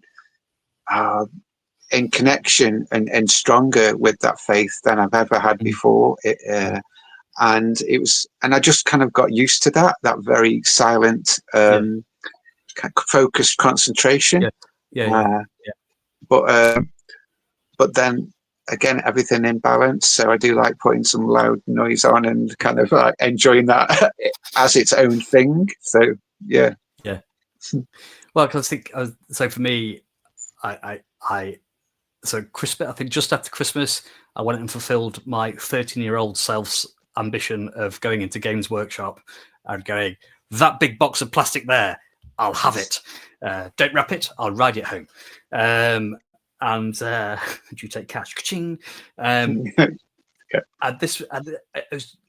connection and stronger with that faith than I've ever had before. And it was, and I just kind of got used to that very silent, focused concentration. But then again, everything in balance. So I do like putting some loud noise on and kind of like enjoying that as its own thing. So yeah. Well, because I think so for me, so Christmas. I think just after Christmas, I went and fulfilled my 13-year-old self's ambition of going into Games Workshop and going, that big box of plastic there, I'll have it. Don't wrap it, I'll ride it home. And do you take cash? Ka-ching. And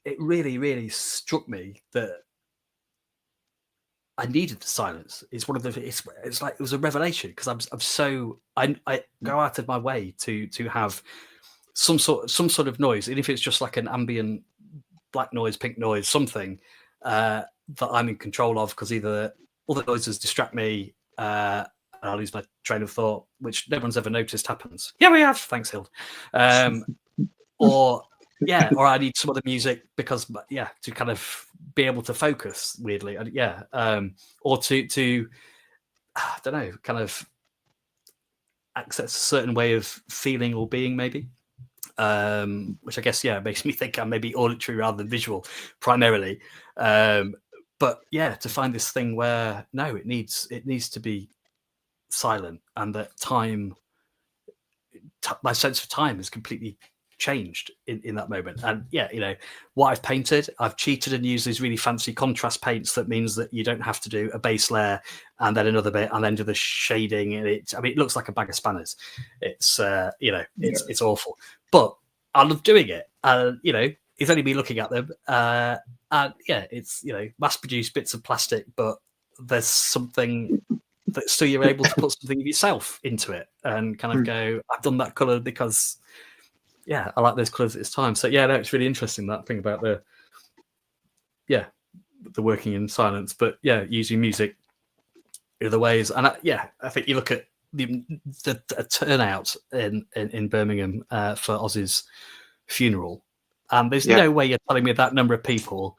it really struck me that I needed the silence. It's one of the. It's like it was a revelation because I go out of my way to have some sort of noise, even if it's just like an ambient black noise, pink noise, something that I'm in control of, because either other noises distract me. And I'll lose my train of thought, which no one's ever noticed happens. Yeah, we have. Thanks, Hild. Or I need some other music because to kind of be able to focus weirdly. Or to I don't know, kind of access a certain way of feeling or being, maybe. Which I guess makes me think I'm maybe auditory rather than visual primarily. But to find this thing where no, it needs to be silent, and that time, my sense of time has completely changed in that moment. And what I've painted, I've cheated and used these really fancy contrast paints that means that you don't have to do a base layer and then another bit and then do the shading, and it looks like a bag of spanners. It's it's awful, but I love doing it. It's only me looking at them, and it's mass produced bits of plastic, but there's something that still you're able to put something of yourself into it and kind of go, I've done that color because yeah, I like those colours at this time. So yeah, no, it's really interesting, that thing about the working in silence, but yeah, using music in other ways. And I think you look at the turnout in Birmingham for Ozzy's funeral, and there's no way you're telling me that number of people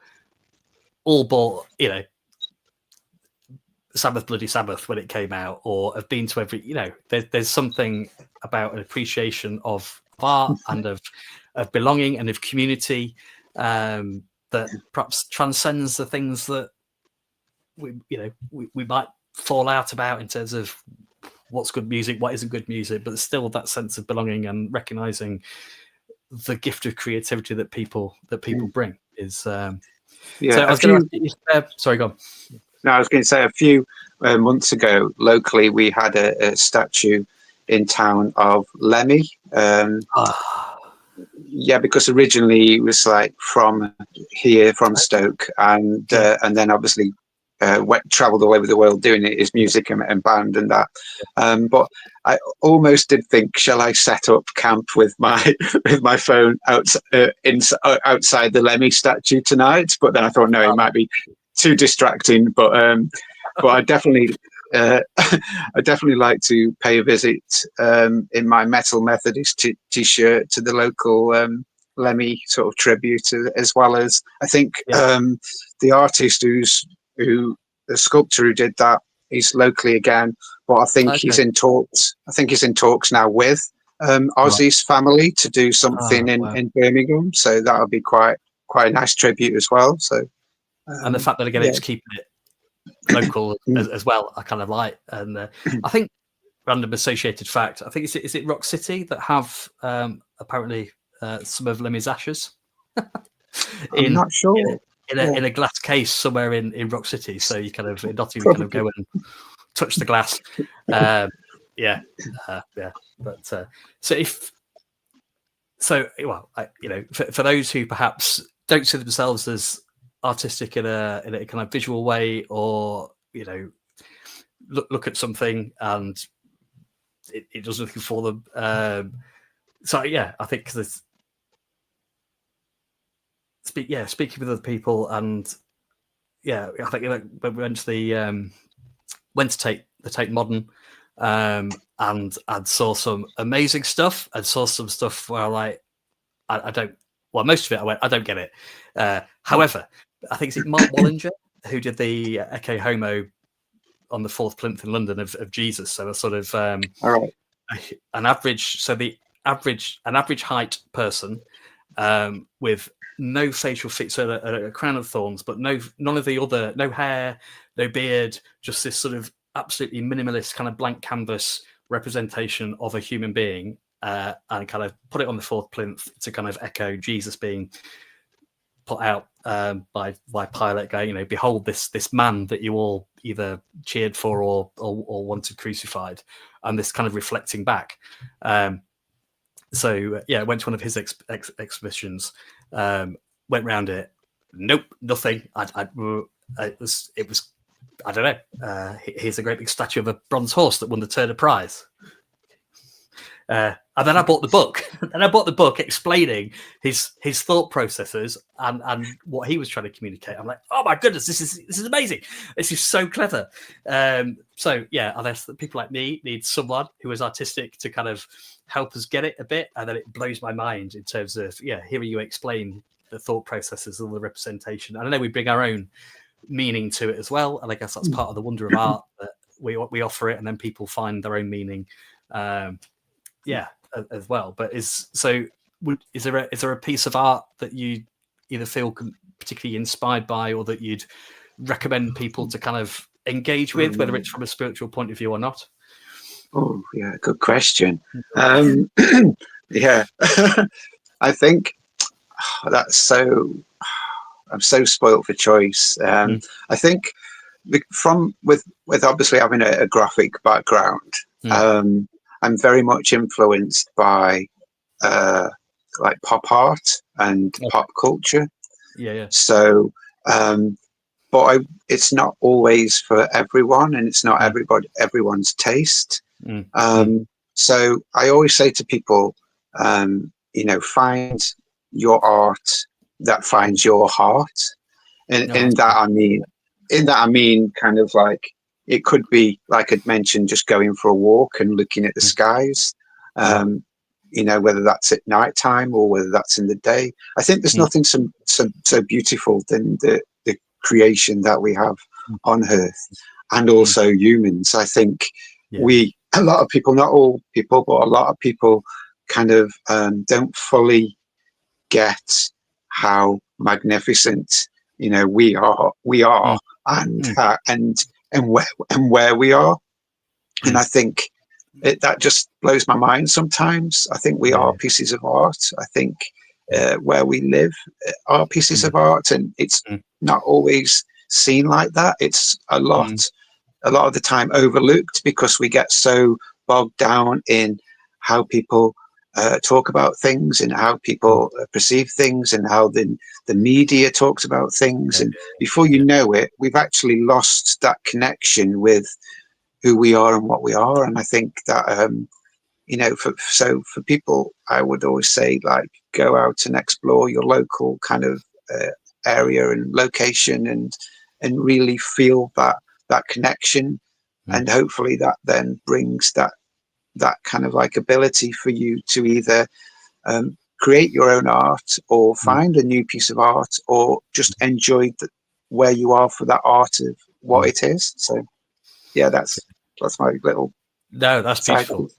all bought, Sabbath Bloody Sabbath when it came out, or have been to every, there's something about an appreciation of art and of belonging and of community that perhaps transcends the things that we might fall out about in terms of what's good music, what isn't good music, but still that sense of belonging and recognizing the gift of creativity that people bring is. So I was going to sorry, go on. No, I was going to say a few months ago, locally, we had a statue in town of Lemmy. Yeah, because originally it was like from Stoke, and then obviously travelled all over the world doing his music and band and that. But I almost did think, shall I set up camp with my phone outside the Lemmy statue tonight? But then I thought, no, it might be too distracting. But I definitely like to pay a visit in my Metal Methodist t-shirt to the local Lemmy sort of tribute, as well as I think the artist the sculptor who did that, he's locally again, but I think he's in talks. I think he's in talks now with Ozzy's family to do something in Birmingham. So that would be quite a nice tribute as well. So and the fact that again it's keeping it local as well, I kind of like. And I think random associated fact, I think is it Rock City that have apparently some of Lemmy's ashes. I'm not sure. In a glass case somewhere in Rock City, so you kind of not even kind of go and touch the glass. But for those who perhaps don't see themselves as artistic in a kind of visual way, or look at something and it does nothing for them. I think there's. Speaking with other people, and I think when we went to the Tate Modern, and I saw some amazing stuff, and saw some stuff where I don't. Well, most of it I went, I don't get it. However, I think it's Mark Wallinger who did the Ecce Homo on the 4th plinth in London of Jesus. So a sort of an average height person with no facial features, a crown of thorns, but none of the other, no hair, no beard, just this sort of absolutely minimalist kind of blank canvas representation of a human being, and kind of put it on the 4th plinth to kind of echo Jesus being put out by Pilate, going, behold this man that you all either cheered for or wanted crucified, and this kind of reflecting back. So went to one of his exhibitions, went round it. Nope, nothing. It was. I don't know. Here's a great big statue of a bronze horse that won the Turner Prize. And then I bought the book. And I bought the book explaining his thought processes and what he was trying to communicate. I'm like, oh my goodness, this is amazing. This is so clever. People like me need someone who is artistic to kind of help us get it a bit, and then it blows my mind in terms of hearing you explain the thought processes and the representation. And I know we bring our own meaning to it as well, and I guess that's part of the wonder of art, that we offer it and then people find their own meaning. As well. But is there a piece of art that you either feel particularly inspired by, or that you'd recommend people to kind of engage with, whether it's from a spiritual point of view or not? Oh yeah, good question. I think that's so. I'm so spoilt for choice. I think with obviously having a graphic background. I'm very much influenced by like pop art and pop culture. So, but it's not always for everyone, and it's not everyone's taste. So I always say to people, find your art that finds your heart. And in that I mean kind of like, it could be, like I'd mentioned, just going for a walk and looking at the skies, whether that's at night time or whether that's in the day. I think there's nothing so beautiful than the creation that we have on Earth, and also humans. I think a lot of people, not all people, but a lot of people kind of don't fully get how magnificent we are, and where we are. And I think that just blows my mind sometimes. I think we are pieces of art. I think where we live are pieces of art, and it's not always seen like that. It's a lot of the time overlooked, because we get so bogged down in how people talk about things, and how people perceive things, and how the media talks about things. And before you know it, we've actually lost that connection with who we are and what we are. And I think that, for people, I would always say, like, go out and explore your local kind of area and location, and really feel that connection. And hopefully that then brings that kind of like ability for you to either create your own art, or find a new piece of art, or just enjoy where you are for that art of what it is. So yeah, that's my little. No, that's beautiful.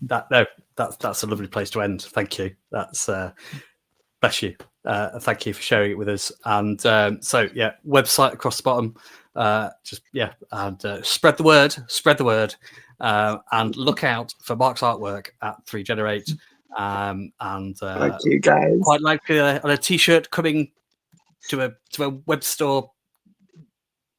That's a lovely place to end. Thank you. That's bless you. Thank you for sharing it with us. And website across the bottom. And spread the word. And look out for Mark's artwork at 3Generate. Thank you, guys. Quite likely on a t-shirt coming to a web store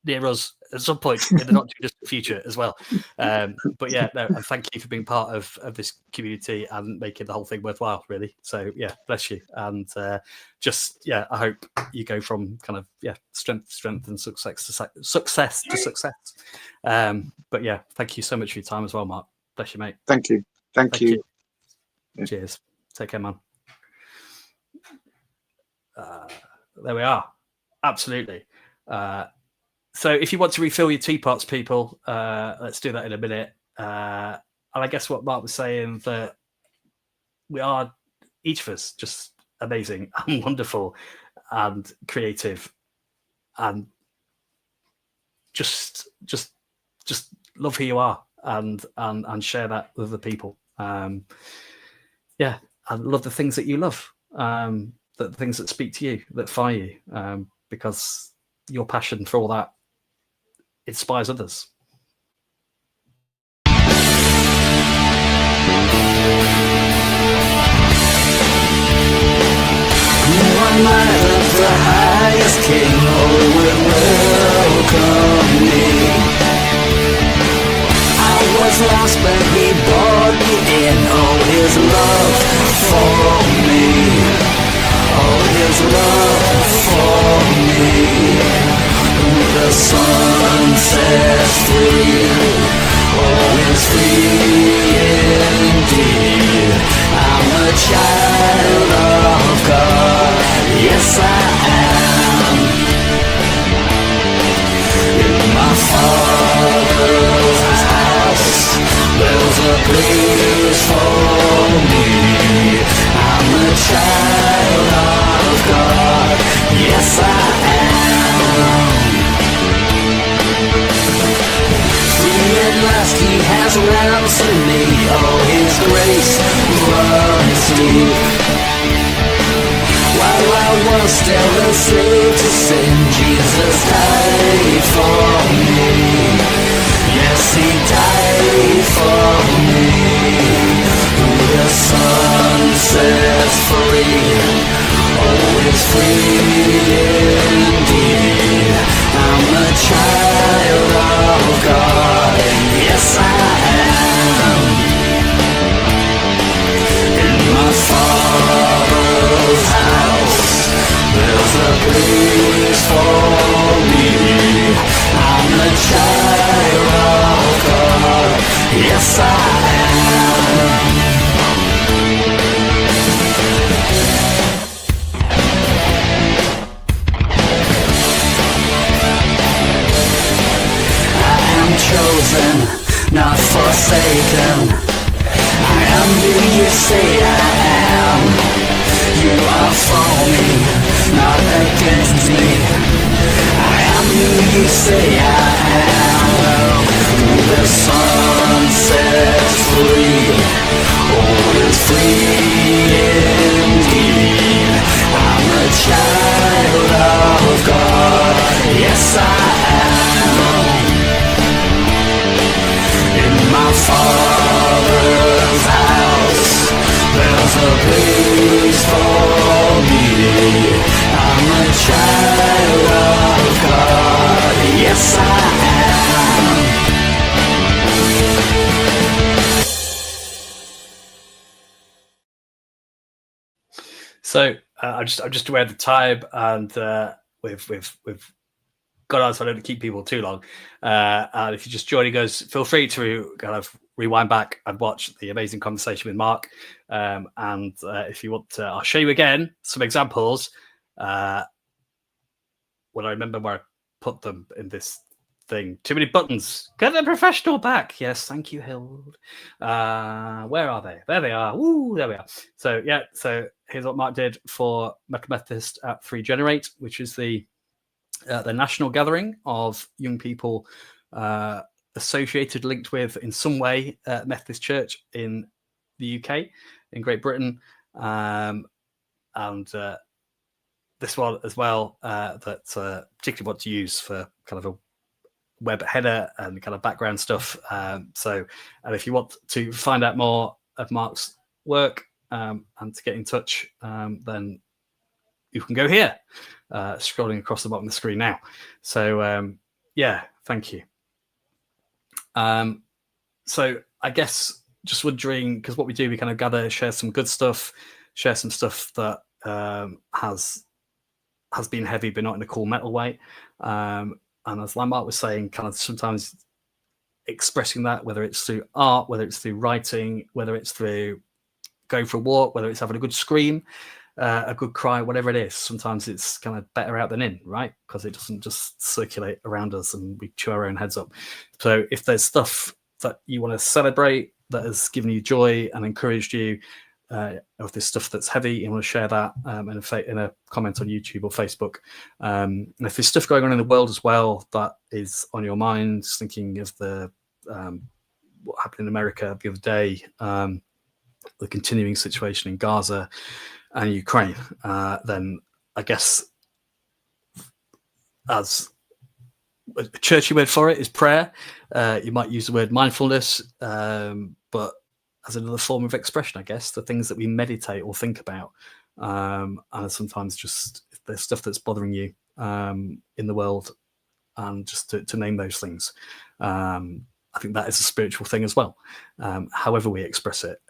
near us at some point in the not too distant future as well. And thank you for being part of this community and making the whole thing worthwhile, really. So yeah, bless you. And I hope you go from kind of strength to strength, and success to success. Thank you so much for your time as well, Mark. Bless you, mate. Thank you. Thank you. Cheers. Take care, man. There we are. Absolutely. So if you want to refill your teapots, people, let's do that in a minute. And I guess what Mark was saying, that we are, each of us, just amazing and wonderful and creative, and just love who you are, and share that with other people. And love the things that you love, the things that speak to you, that fire you, because your passion for all that inspires others. One night of the highest king, will welcome me. I was lost, but he brought me in. Oh, his love for me. Oh, his love for me. The sun sets free. Oh, it's free indeed. I'm a child of God. Yes, I am. In my Father's house, there's a place for me. I'm a child of God. Yes, I am. Free at last, he has ransomed me. Oh, his grace runs deep. While I was still a slave to sin, Jesus died for me. Yes, he died for me. Who the Son sets free, oh, it's free indeed. I'm a child of God, yes I am. In my Father's house, there's a place for me. I'm a child of God, yes I am. place for me. I'm a child of God, yes I am. So I'm just aware of the time, and we've got on, so I don't keep people too long. And if you're just joining us, feel free to kind of rewind back and watch the amazing conversation with Mark. And if you want, I'll show you again some examples when I remember where I put them in this thing. Too many buttons. Get the professional back. Yes, thank you, Hild. Where are they? There they are. Woo, there we are. So yeah, so here's what Mark did for Metal Methodist at 3 Generate, which is the national gathering of young people associated, linked with in some way Methodist Church in the UK, in Great Britain, and this one as well that particularly want to use for kind of a web header and kind of background stuff. And if you want to find out more of Mark's work and to get in touch, then you can go here, scrolling across the bottom of the screen now. So yeah, thank you. So I guess just wondering, because what we do, we kind of gather, share some good stuff, share some stuff that has been heavy, but not in a cool metal way. And as Landmark was saying, kind of sometimes expressing that, whether it's through art, whether it's through writing, whether it's through going for a walk, whether it's having a good scream, a good cry, whatever it is. Sometimes it's kind of better out than in, right? Because it doesn't just circulate around us and we chew our own heads up. So if there's stuff that you want to celebrate that has given you joy and encouraged you, of this stuff that's heavy, you want to share that in a comment on YouTube or Facebook. And if there's stuff going on in the world as well that is on your mind, thinking of the what happened in America the other day, the continuing situation in Gaza and Ukraine, then I guess as a churchy word for it is prayer. You might use the word mindfulness, but as another form of expression, I guess, the things that we meditate or think about. And sometimes just if there's stuff that's bothering you in the world, and just to name those things. I think that is a spiritual thing as well. However we express it,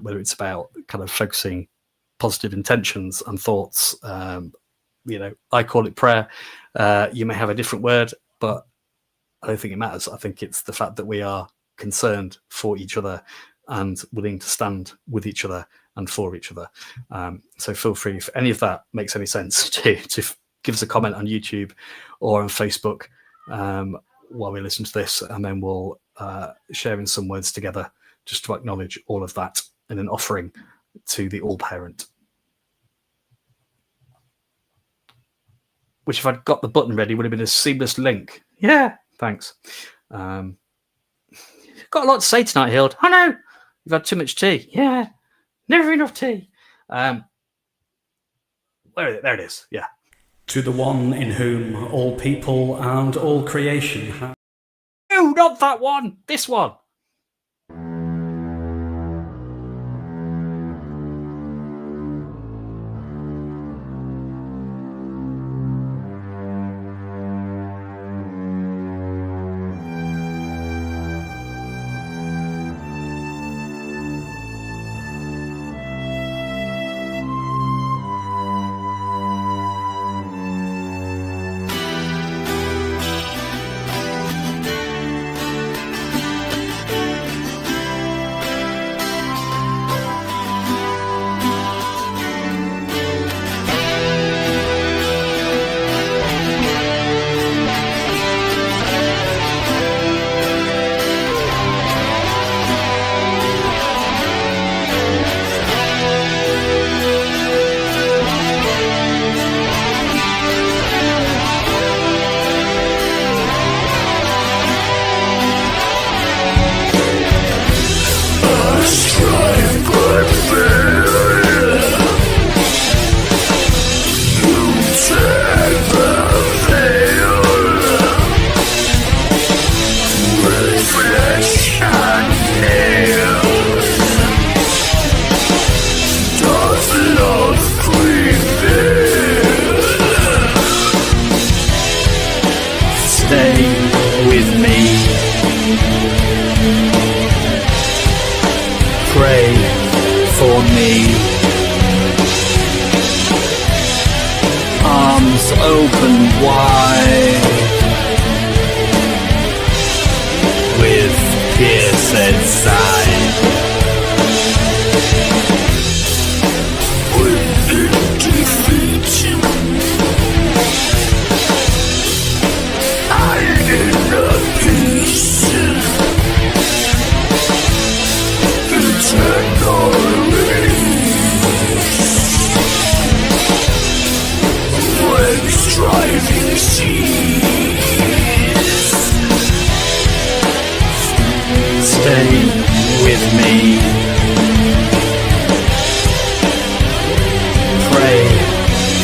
whether it's about kind of focusing positive intentions and thoughts, I call it prayer. You may have a different word, but I don't think it matters. I think it's the fact that we are concerned for each other and willing to stand with each other and for each other. So feel free, if any of that makes any sense, to give us a comment on YouTube or on Facebook while we listen to this, and then we'll share in some words together just to acknowledge all of that in an offering to the All-Parent. Which, if I'd got the button ready, would have been a seamless link. Yeah, thanks. Got a lot to say tonight, Hild. I know. You've had too much tea. Yeah, never enough tea. There it is. Yeah. To the one in whom all people and all creation have... No, not that one. This one.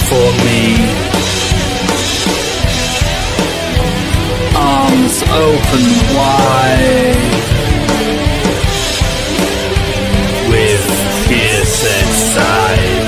for me. Arms open wide, with tears inside.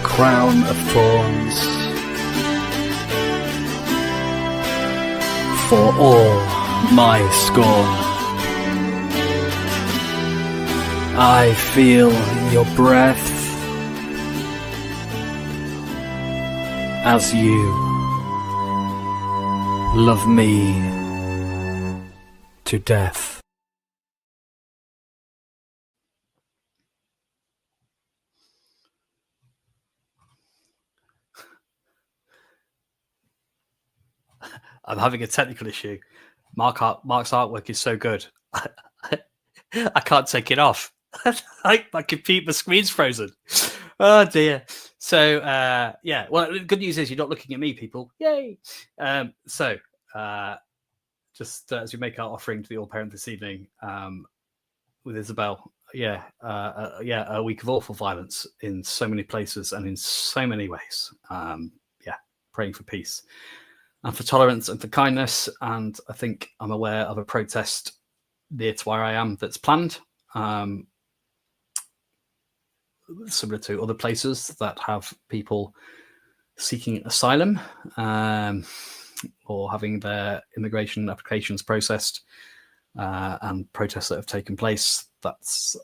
Crown of thorns for all my scorn. I feel your breath as you love me to death. I'm having a technical issue. Mark's artwork is so good. I can't take it off. My computer screen's frozen. Oh dear. So yeah. Well, the good news is you're not looking at me, people. Yay. Just as we make our offering to the All Parent this evening, with Isabel, a week of awful violence in so many places and in so many ways. Praying for peace and for tolerance and for kindness. And I think I'm aware of a protest near to where I am that's planned, similar to other places that have people seeking asylum or having their immigration applications processed, and protests that have taken place. That's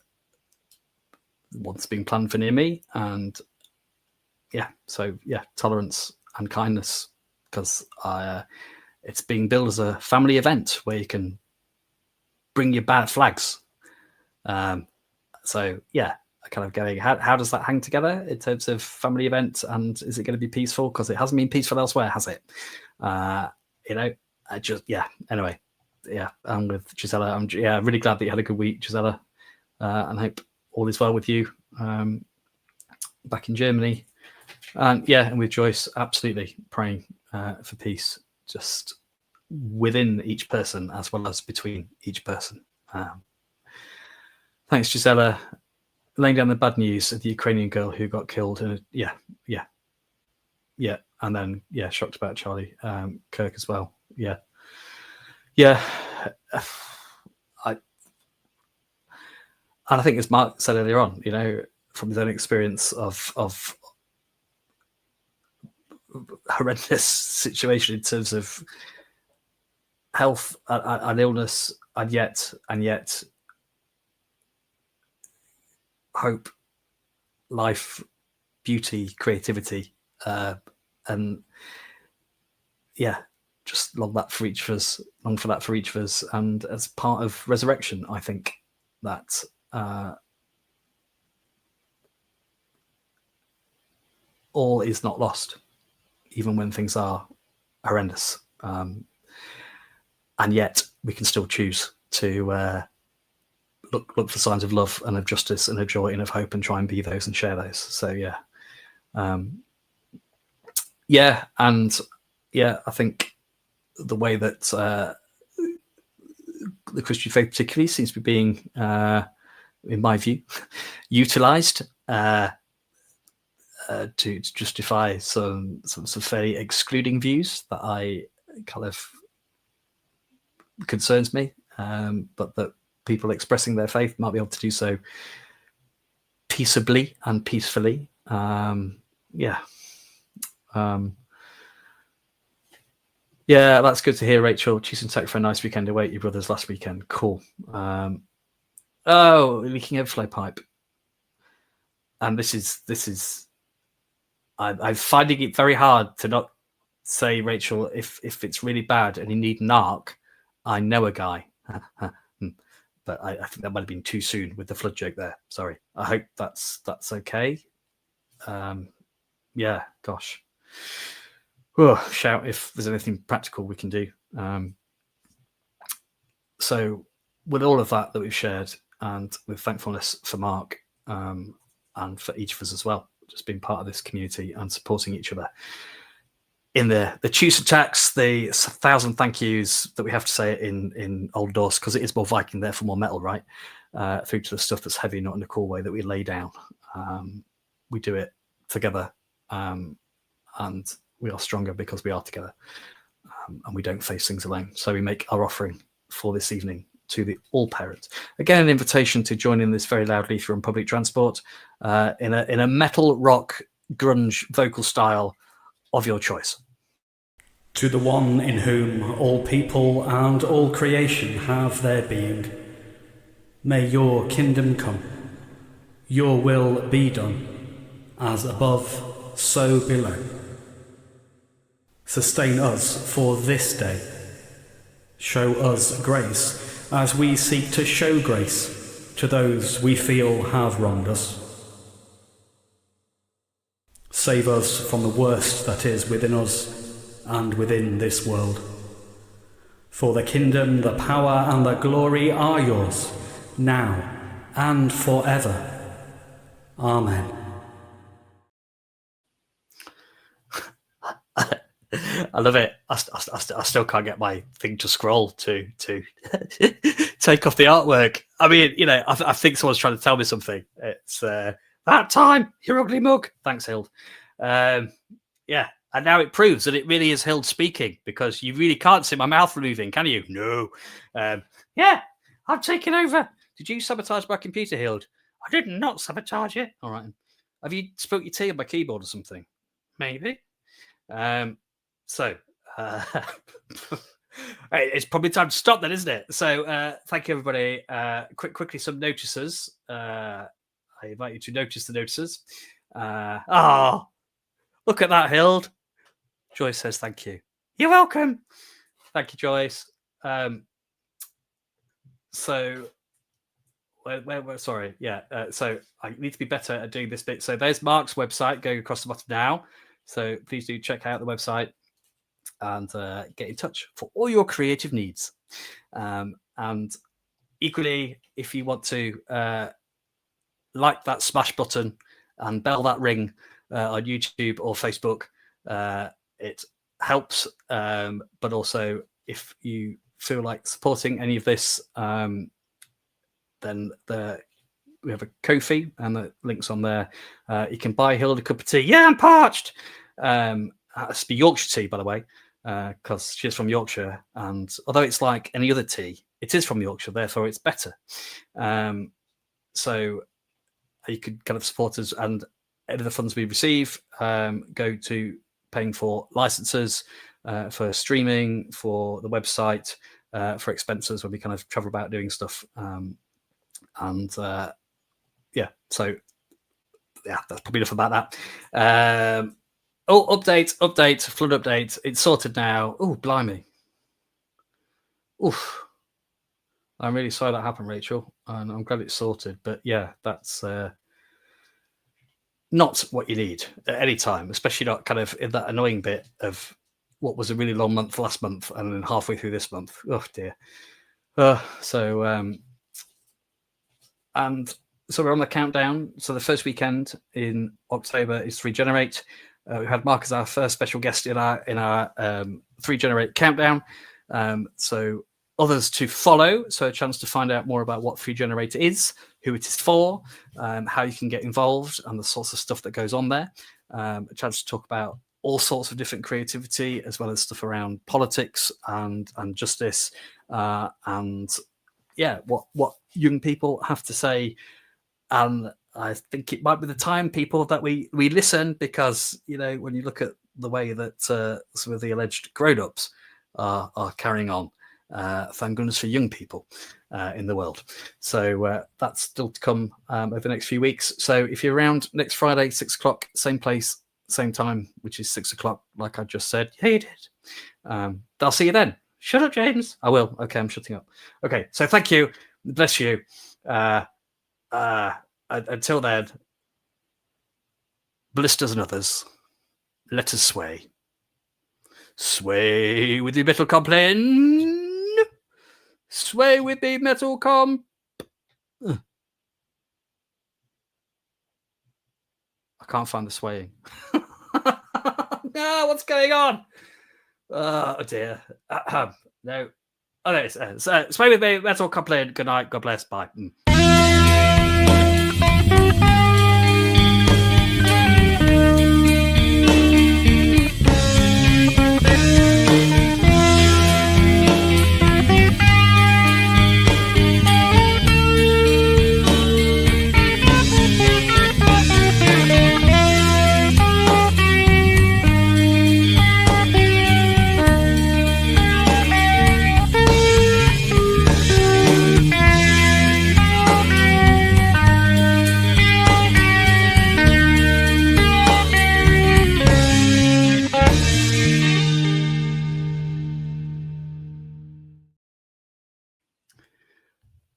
what's being planned for near me. And tolerance and kindness, because it's being billed as a family event where you can bring your bad flags. I kind of getting how does that hang together in terms of family event, and is it going to be peaceful? Because it hasn't been peaceful elsewhere, has it? Anyway, I'm with Gisela. I'm really glad that you had a good week, Gisela, and hope all is well with you back in Germany. And with Joyce, absolutely praying for peace, just within each person as well as between each person. Thanks, Gisela. Laying down the bad news of the Ukrainian girl who got killed. And and then shocked about Charlie Kirk as well. And I think, as Mark said earlier on, from his own experience of horrendous situation in terms of health and illness, and yet hope, life, beauty, creativity, and just long for that for each of us. And as part of resurrection, I think that all is not lost, even when things are horrendous. And yet we can still choose to look for signs of love and of justice and of joy and of hope, and try and be those and share those. So I think the way that the Christian faith particularly seems to be being, in my view, utilized to justify some fairly excluding views that I kind of concerns me, but that people expressing their faith might be able to do so peaceably and peacefully. Yeah, that's good to hear, Rachel. Cheese and tech for a nice weekend away at your brother's last weekend. Cool. Leaking overflow pipe. And this is I'm finding it very hard to not say, Rachel, if it's really bad and you need an arc, I know a guy. But I think that might have been too soon with the flood joke there. Sorry. I hope that's okay. Yeah, gosh. Shout if there's anything practical we can do. So with all of that we've shared, and with thankfulness for Mark, and for each of us as well, just being part of this community and supporting each other in the Choose attacks, the 1,000 thank yous that we have to say in Old Norse, because it is more Viking, therefore more metal, right? Through to the stuff that's heavy, not in a cool way, that we lay down. We do it together, and we are stronger because we are together, and we don't face things alone. So we make our offering for this evening to the all parents. Again, an invitation to join in this very loudly if you're on public transport, in a metal rock grunge vocal style of your choice. To the one in whom all people and all creation have their being, may your kingdom come, your will be done, as above, so below. Sustain us for this day. Show us grace as we seek to show grace to those we feel have wronged us. Save us from the worst that is within us and within this world. For the kingdom, the power, and the glory are yours, now and forever. Amen. I love it. I still can't get my thing to scroll to take off the artwork. I mean, I think someone's trying to tell me something. It's that time, you ugly mug. Thanks, Hild. Yeah, and now it proves that it really is Hild speaking, because you really can't see my mouth moving, can you? No. Yeah, I'm taking over. Did you sabotage my computer, Hild? I did not sabotage it. All right. Have you spilt your tea on my keyboard or something? Maybe. So it's probably time to stop then, isn't it? So thank you, everybody. Quickly, some notices. I invite you to notice the notices. Look at that, Hild. Joyce says thank you. You're welcome. Thank you, Joyce. So sorry, yeah. So I need to be better at doing this bit. So there's Mark's website going across the bottom now. So please do check out the website and get in touch for all your creative needs. And equally, if you want to like that smash button and bell that ring on YouTube or Facebook, it helps. But also, if you feel like supporting any of this, then we have a Ko-fi and the link's on there. You can buy Hild a cup of tea. Yeah, I'm parched. Has to be Yorkshire tea, by the way, because she's from Yorkshire. And although it's like any other tea, it is from Yorkshire, therefore it's better. So you could kind of support us, and any of the funds we receive go to paying for licenses, for streaming, for the website, for expenses when we kind of travel about doing stuff. So that's probably enough about that. Update, flood update. It's sorted now. Oh, blimey. Oof. I'm really sorry that happened, Rachel, and I'm glad it's sorted. But yeah, that's not what you need at any time, especially not kind of in that annoying bit of what was a really long month last month and then halfway through this month. Oh dear. And so we're on the countdown. So the first weekend in October is Regenerate. We had Mark as our first special guest in our Regenerate countdown. So others to follow. So a chance to find out more about what Regenerate is, who it is for, how you can get involved, and the sorts of stuff that goes on there. A chance to talk about all sorts of different creativity, as well as stuff around politics and justice, and what young people have to say. And I think it might be the time, people, that we listen, because when you look at the way that some of the alleged grown-ups are carrying on, thank goodness for young people in the world. So that's still to come over the next few weeks. So if you're around next Friday, 6 o'clock, same place, same time, which is 6 o'clock, like I just said. Yeah, you did. I'll see you then. Shut up, James. I will. Okay, I'm shutting up. Okay, so thank you. Bless you. Until then, blisters and others, let us sway. Sway with the metal Compline. Sway with the metal comp. I can't find the swaying. No, what's going on? Oh dear. No. Oh, there it is. Sway with me, metal Compline. Good night. God bless. Bye.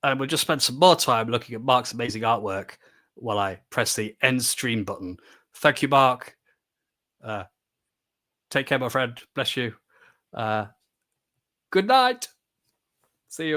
And we'll just spend some more time looking at Mark's amazing artwork while I press the end stream button. Thank you, Mark. Take care, my friend. Bless you. Good night. See you.